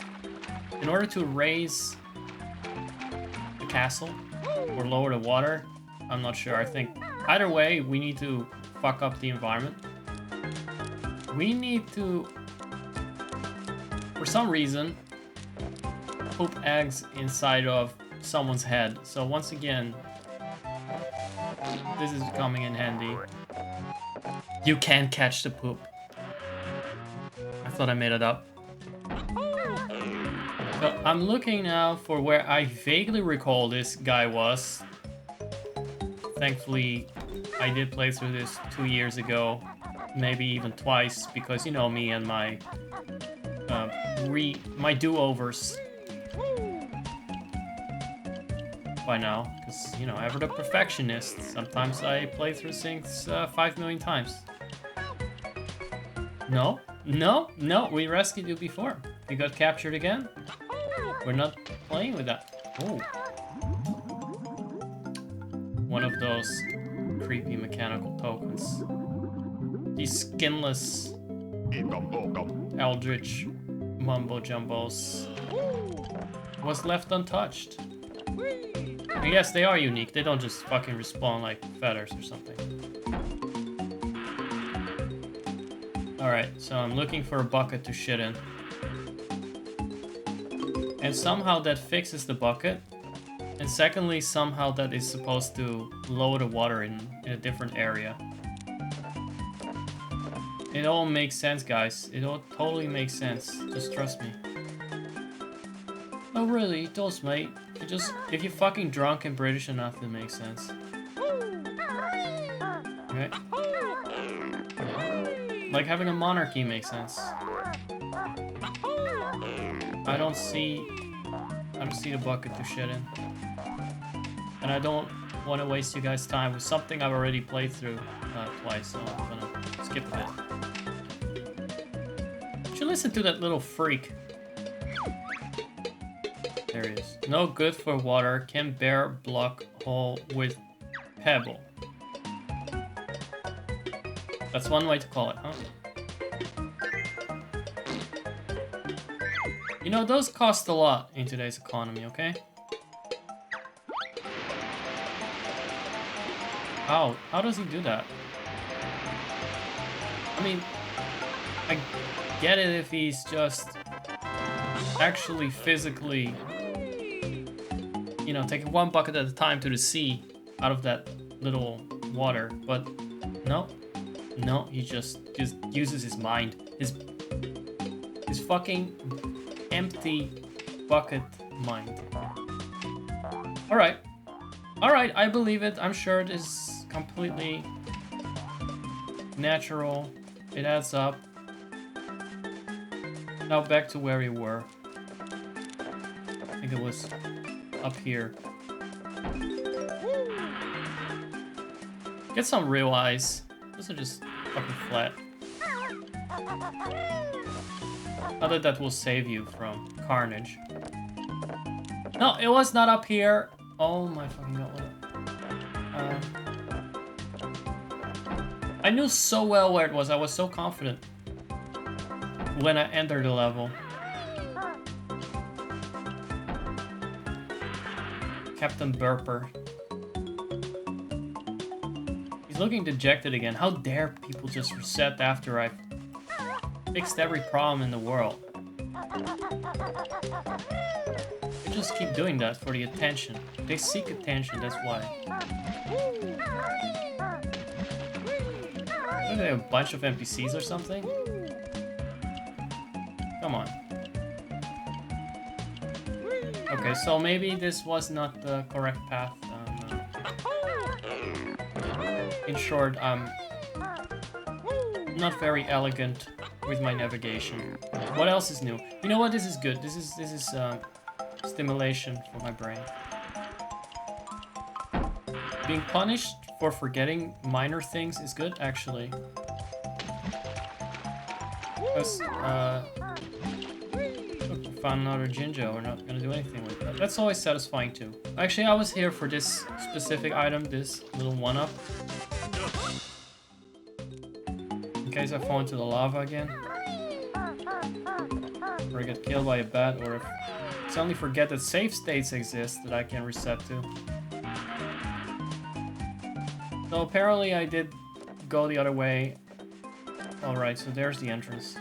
In order to raise the castle or lower the water, I'm not sure. I think either way, we need to fuck up the environment. We need to, for some reason, poop eggs inside of someone's head. So once again, this is coming in handy. You can't catch the poop. I thought I made it up. So I'm looking now for where I vaguely recall this guy was. Thankfully, I did play through this 2 years ago, maybe even twice, because you know me and my my do-overs by now, because you know, ever the perfectionist. Sometimes I play through things 5 million times. No, we rescued you before. You got captured again. We're not playing with that. Oh. One of those creepy mechanical tokens. These skinless eldritch mumbo jumbos was left untouched. And yes, they are unique. They don't just fucking respawn like feathers or something. Alright, so I'm looking for a bucket to shit in. And somehow that fixes the bucket. And secondly, somehow that is supposed to lower the water in a different area. It all makes sense, guys. It all totally makes sense. Just trust me. Oh really, it does, mate. If you're fucking drunk and British enough, it makes sense. Okay. Like having a monarchy makes sense. I don't see the bucket to shit in. And I don't want to waste you guys' time with something I've already played through twice, so I'm gonna skip a bit. You should listen to that little freak. There he is. No good for water. Can bear block hole with pebble. That's one way to call it, huh? You know, those cost a lot in today's economy, okay? How does he do that? I mean, I get it if he's just actually physically, you know, taking one bucket at a time to the sea out of that little water, but no, he just uses his mind, his fucking empty bucket mind. All right, I believe it. I'm sure it is completely natural. It adds up. Now back to where we were. I think it was up here. Get some real eyes. Those are just fucking flat. Not that will save you from carnage. No, it was not up here. Oh my fucking god. I knew so well where it was. I was so confident when I entered the level. Captain Burper. He's looking dejected again. How dare people just reset after I've fixed every problem in the world. They just keep doing that for the attention. They seek attention, that's why. Are they a bunch of NPCs or something? Come on. Okay, so maybe this was not the correct path. In short, I'm not very elegant with my navigation. What else is new? You know what? This is good. This is stimulation for my brain. Being punished for forgetting minor things is good, actually. Because, look, found another Jinjo. We're not gonna do anything with that. That's always satisfying too. Actually, I was here for this specific item, this little one-up. In case I fall into the lava again. Or I get killed by a bat, or if I suddenly forget that save states exist that I can reset to. So apparently I did go the other way. Alright, so there's the entrance.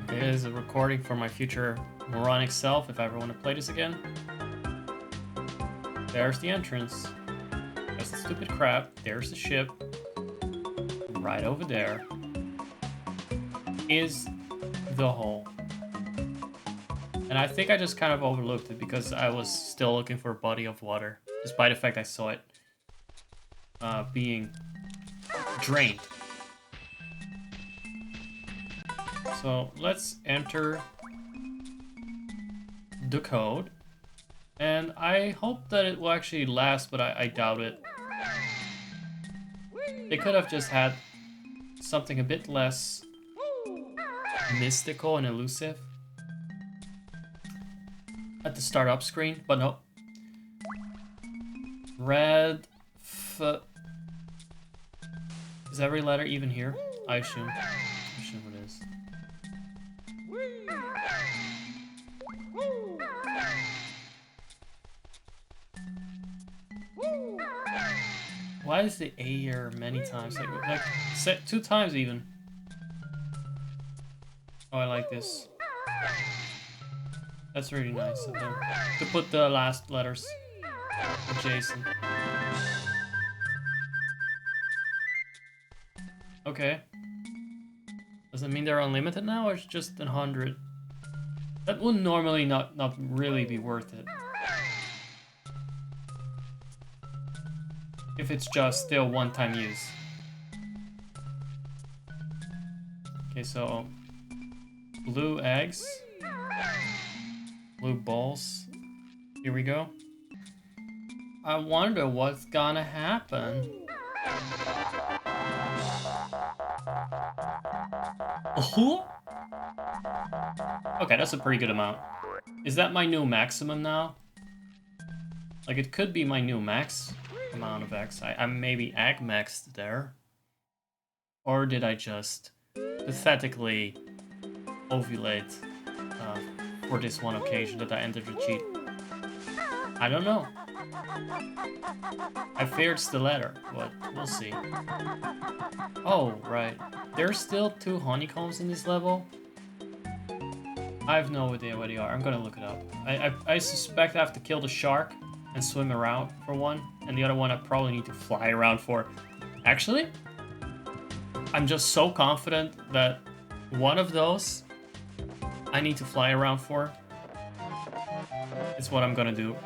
It is a recording for my future moronic self if I ever want to play this again. There's the entrance. There's the stupid crab. There's the ship. Right over there is the hole. And I think I just kind of overlooked it because I was still looking for a body of water, despite the fact I saw it being drained. So let's enter the code. And I hope that it will actually last, but I doubt it. They could have just had something a bit less mystical and elusive at the startup screen, but no. Red F. Is every letter even here? I assume it is. Why is the A here many times? Like 2 times even. Oh, I like this. That's really nice of them to put the last letters adjacent. Okay. Does it mean they're unlimited now, or it's just 100? That would normally not really be worth it. If it's just still one-time use. Okay, so blue eggs, blue balls. Here we go. I wonder what's gonna happen. Oh? Okay, that's a pretty good amount. Is that my new maximum now? Like, it could be my new max amount of X. I'm maybe ag maxed there. Or did I just pathetically ovulate for this one occasion that I entered the cheat? I don't know. I fear it's the latter, but we'll see. Oh, right. There's still 2 honeycombs in this level? I have no idea where they are. I'm gonna look it up. I suspect I have to kill the shark and swim around for one, and the other one I probably need to fly around for. Actually, I'm just so confident that one of those I need to fly around for. It's what I'm gonna do.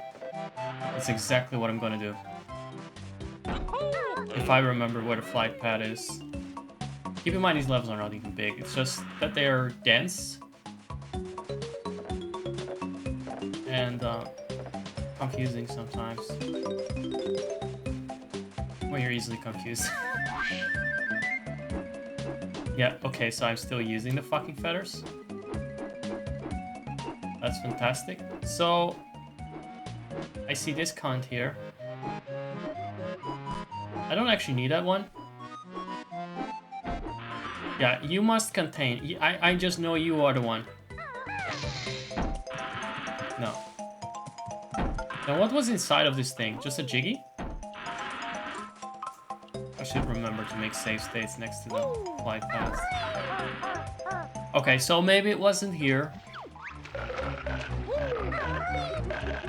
It's exactly what I'm gonna do. If I remember where the flight pad is. Keep in mind these levels are not even big, it's just that they are dense. And confusing sometimes. Well, you're easily confused. Yeah, okay, so I'm still using the fucking feathers. That's fantastic. So, I I see this cunt here. I don't actually need that one. Yeah, you must contain. I just know you are the one. No. Now what was inside of this thing? Just a Jiggy? I should remember to make save states next to the flight paths. Okay, so maybe it wasn't here.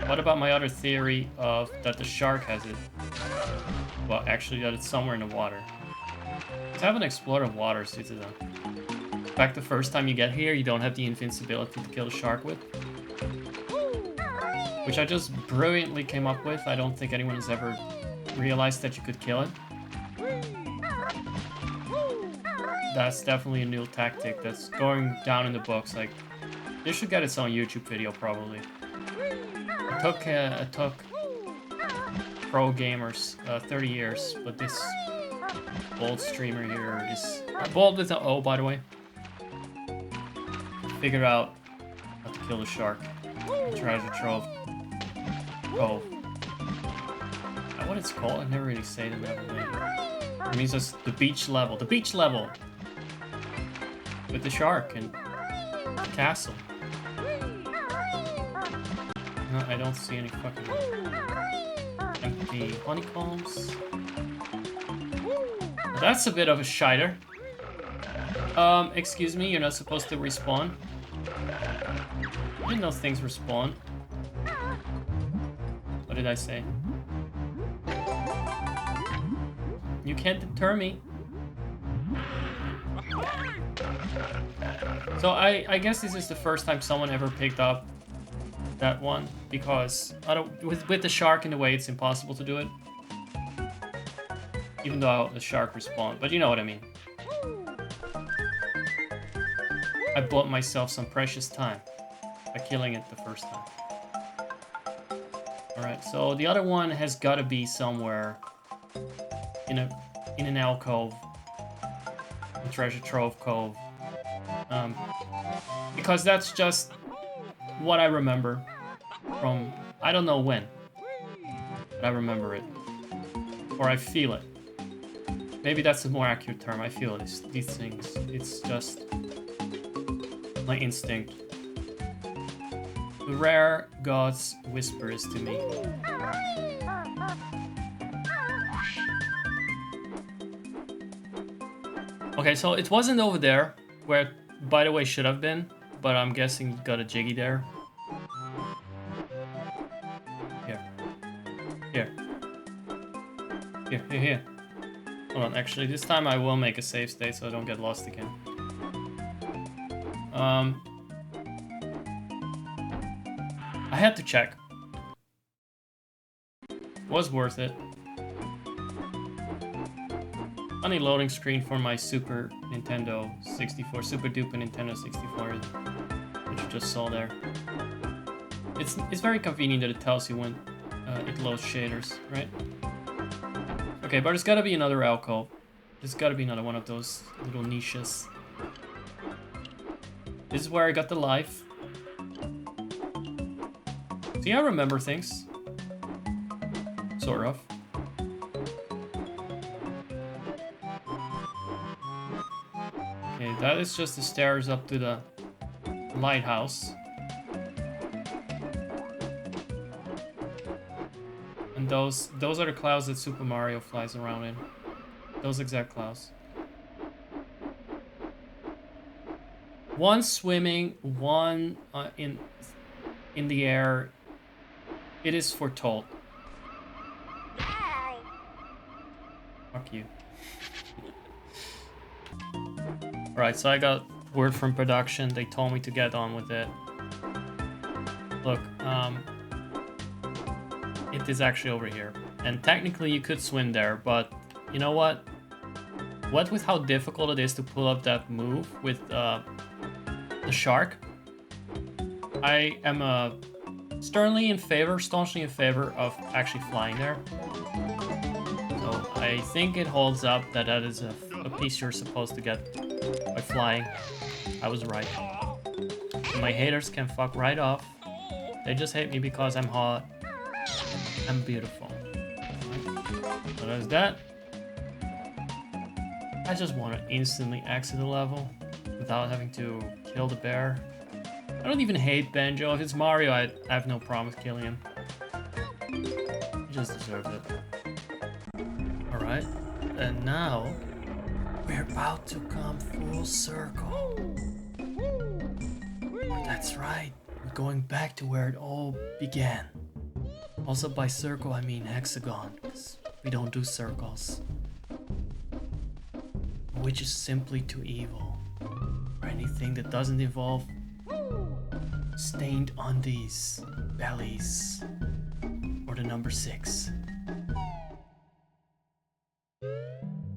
What about my other theory of that the shark has it? Well, actually that it's somewhere in the water. I haven't explored the water, Citizen. In fact, the first time you get here, you don't have the invincibility to kill the shark with. Which I just brilliantly came up with. I don't think anyone has ever realized that you could kill it. That's definitely a new tactic that's going down in the books. Like, this should get its own YouTube video, probably. It took pro gamers 30 years, but this bold streamer here is bold with an O, by the way. Figured out how to kill the shark. Treasure trove. Cove. What it's called? I never really say the name. It means it's the beach level. The beach level! With the shark and the castle. No, I don't see any fucking empty honeycombs. That's a bit of a shiter. Excuse me, you're not supposed to respawn. I didn't know things respawn. What did I say? You can't deter me. So I guess this is the first time someone ever picked up that one, because with the shark in the way, it's impossible to do it. Even though the shark respawned, but you know what I mean. I bought myself some precious time by killing it the first time. Alright, so the other one has got to be somewhere in an alcove, a treasure trove cove, because that's just what I remember from, I don't know when, but I remember it, or I feel it. Maybe that's a more accurate term. I feel these things. It's just my instinct. The rare gods whispers to me. Okay, so it wasn't over there, where it, by the way, should have been, but I'm guessing you got a Jiggy there. Here. Hold on, actually, this time I will make a save state so I don't get lost again. I had to check. Was worth it. Funny loading screen for my Super Nintendo 64, Super Duper Nintendo 64, which you just saw there. It's very convenient that it tells you when it loads shaders, right? Okay, but there's gotta be another alcove. There's gotta be another one of those little niches. This is where I got the life. See, I remember things. Sort of. Okay, that is just the stairs up to the lighthouse. And those are the clouds that Super Mario flies around in. Those exact clouds. One swimming, one in the air. It is foretold. Fuck you. Alright, so I got word from production. They told me to get on with it. Look, it is actually over here. And technically you could swim there, but you know what? What with how difficult it is to pull up that move with the shark, I am staunchly in favor of actually flying there. So I think it holds up that is a piece you're supposed to get by flying. I was right. My haters can fuck right off. They just hate me because I'm hot. and beautiful. So there's that. I just want to instantly exit the level without having to kill the bear. I don't even hate Banjo. If it's Mario, I have no problem with killing him. He just deserves it. Alright, and now we're about to come full circle. That's right, we're going back to where it all began. Also by circle I mean hexagon, because we don't do circles. Which is simply too evil. Or anything that doesn't involve stained undies, bellies, or the number 6. So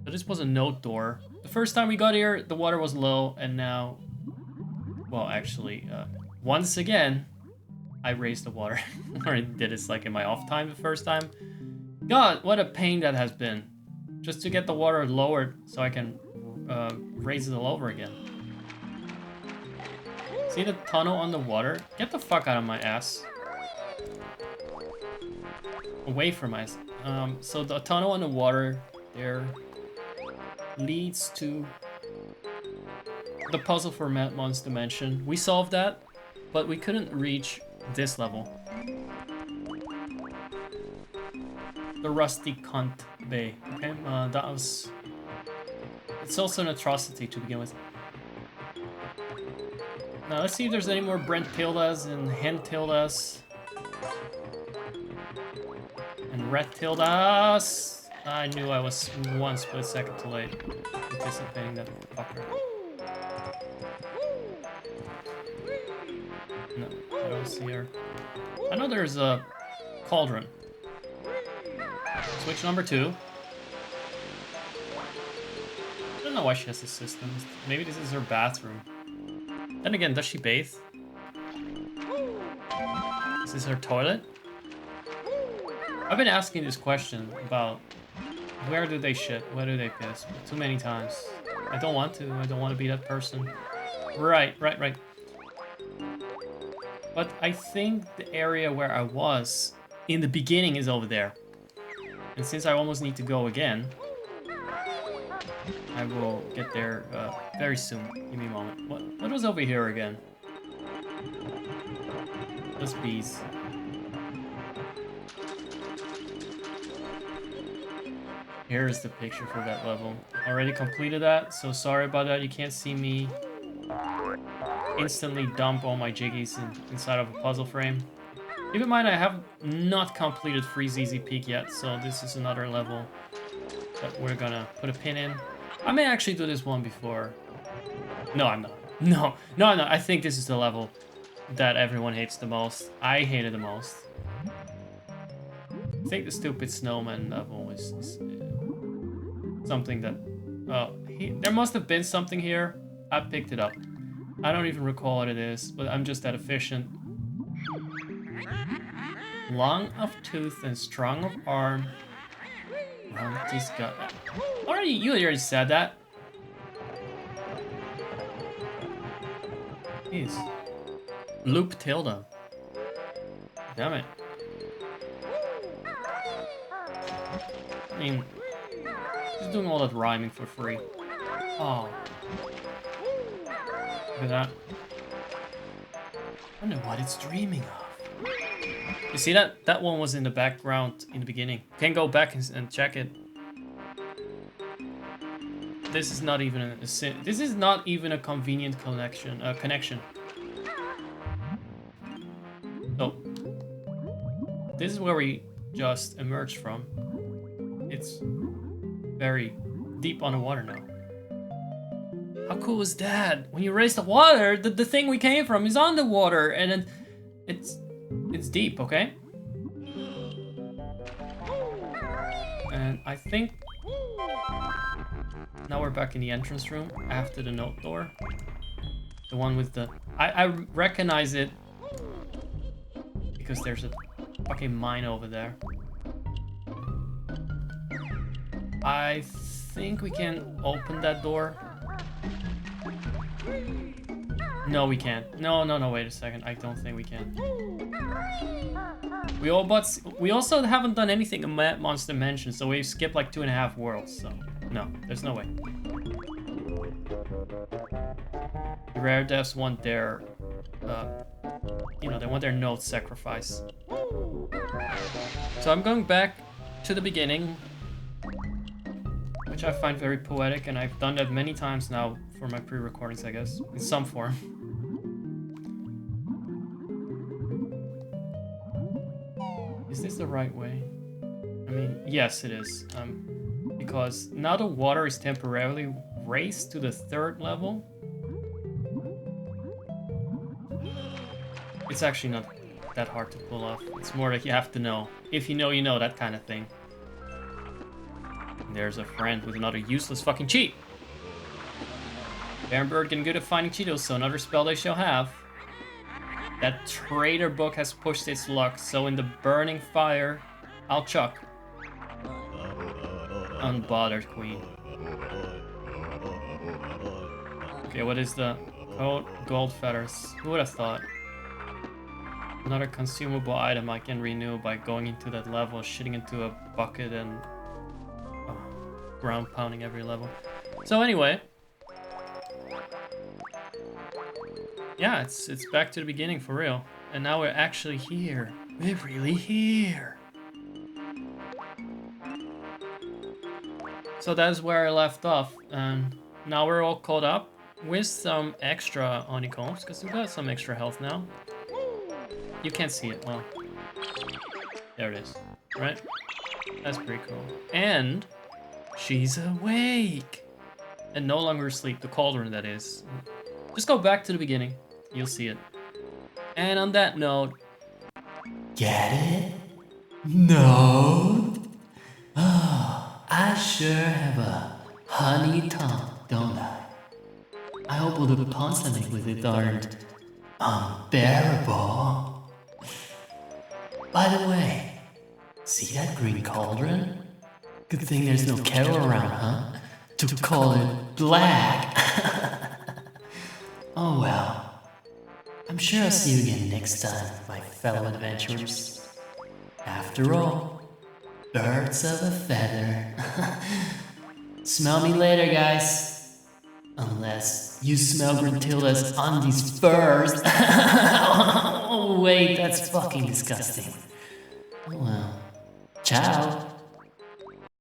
this was a note door. The first time we got here, the water was low, and now, well, actually, once again, I raised the water. Or I did this like in my off time the first time. God, what a pain that has been. Just to get the water lowered so I can raise it all over again. See the tunnel on the water? Get the fuck out of my ass. Away from my ass. So the tunnel on the water there leads to the puzzle for Mon's Dimension. We solved that, but we couldn't reach this level. The Rusty Cunt Bay. Okay, that was... It's also an atrocity to begin with. Now let's see if there's any more Brent Tildas and Hen Tildas. And Red Tildas. I knew I was 1 split second too late. Anticipating that fucker. No, I don't see her. I know there's a cauldron. Switch number 2. I don't know why she has this system. Maybe this is her bathroom. Then again, does she bathe? Is this her toilet? I've been asking this question about where do they shit, where do they piss, too many times. I don't want to. I don't want to be that person. Right. But I think the area where I was in the beginning is over there. And since I almost need to go again, I will get there very soon. Give me a moment. What was over here again? Those bees. Here's the picture for that level. Already completed that, so sorry about that. You can't see me instantly dump all my jiggies inside of a puzzle frame. Keep in mind I have not completed Freeze Easy Peak yet, so this is another level that we're gonna put a pin in. I may actually do this one before. No, I'm not. No, I'm not. I think this is the level that everyone hates the most. I hate it the most. I think the stupid snowman level is something that... there must have been something here. I picked it up. I don't even recall what it is, but I'm just that efficient. Long of tooth and strong of arm. He's got... You already said that. Jeez. Loop Tilda. Damn it. I mean, just doing all that rhyming for free. Oh. Look at that. I wonder what it's dreaming of. You see that? That one was in the background in the beginning. Can go back and check it. This is not even a convenient connection. So this is where we just emerged from. It's very deep underwater now. How cool is that? When you raise the water, the thing we came from is underwater, and then it's deep, okay? And I think now we're back in the entrance room after the note door. The one with the... I recognize it because there's a fucking mine over there. I think we can open that door. No, we can't. No, wait a second. I don't think we can. We also haven't done anything in Monster Mansion, so we've skipped like 2.5 worlds, so no, there's no way. The rare devs want their, you know, they want their note sacrifice. So I'm going back to the beginning, which I find very poetic, and I've done that many times now for my pre-recordings, I guess, in some form. Is this the right way? I mean, yes, it is. Because now the water is temporarily raised to the 3rd level. It's actually not that hard to pull off. It's more like you have to know. If you know, you know, that kind of thing. And there's a friend with another useless fucking cheat. Barenbird getting good at finding Cheetos, so another spell they shall have. That traitor book has pushed its luck, so in the burning fire, I'll chuck. Unbothered queen. Okay, what is the code? Gold feathers. Who would have thought? Another consumable item I can renew by going into that level, shitting into a bucket and ground pounding every level. So anyway. Yeah, it's back to the beginning for real. And now we're actually here. We're really here. So that's where I left off. And now we're all caught up with some extra honeycombs, because we've got some extra health now. You can't see it, well. There it is, right? That's pretty cool. And she's awake. And no longer asleep, the cauldron that is. Just go back to the beginning. You'll see it. And on that note... Get it? No? Oh, I sure have a honey tongue, don't I? I hope all the puns I make with it aren't unbearable. By the way, see that green cauldron? Good thing there's no kettle around, huh? To call it black. Oh well. I'm sure I'll see you again next time, my fellow adventurers. After all, birds of a feather. Smell me later, guys. Unless you smell Gruntilda's undies first. Oh wait, that's fucking disgusting. Oh well. Ciao.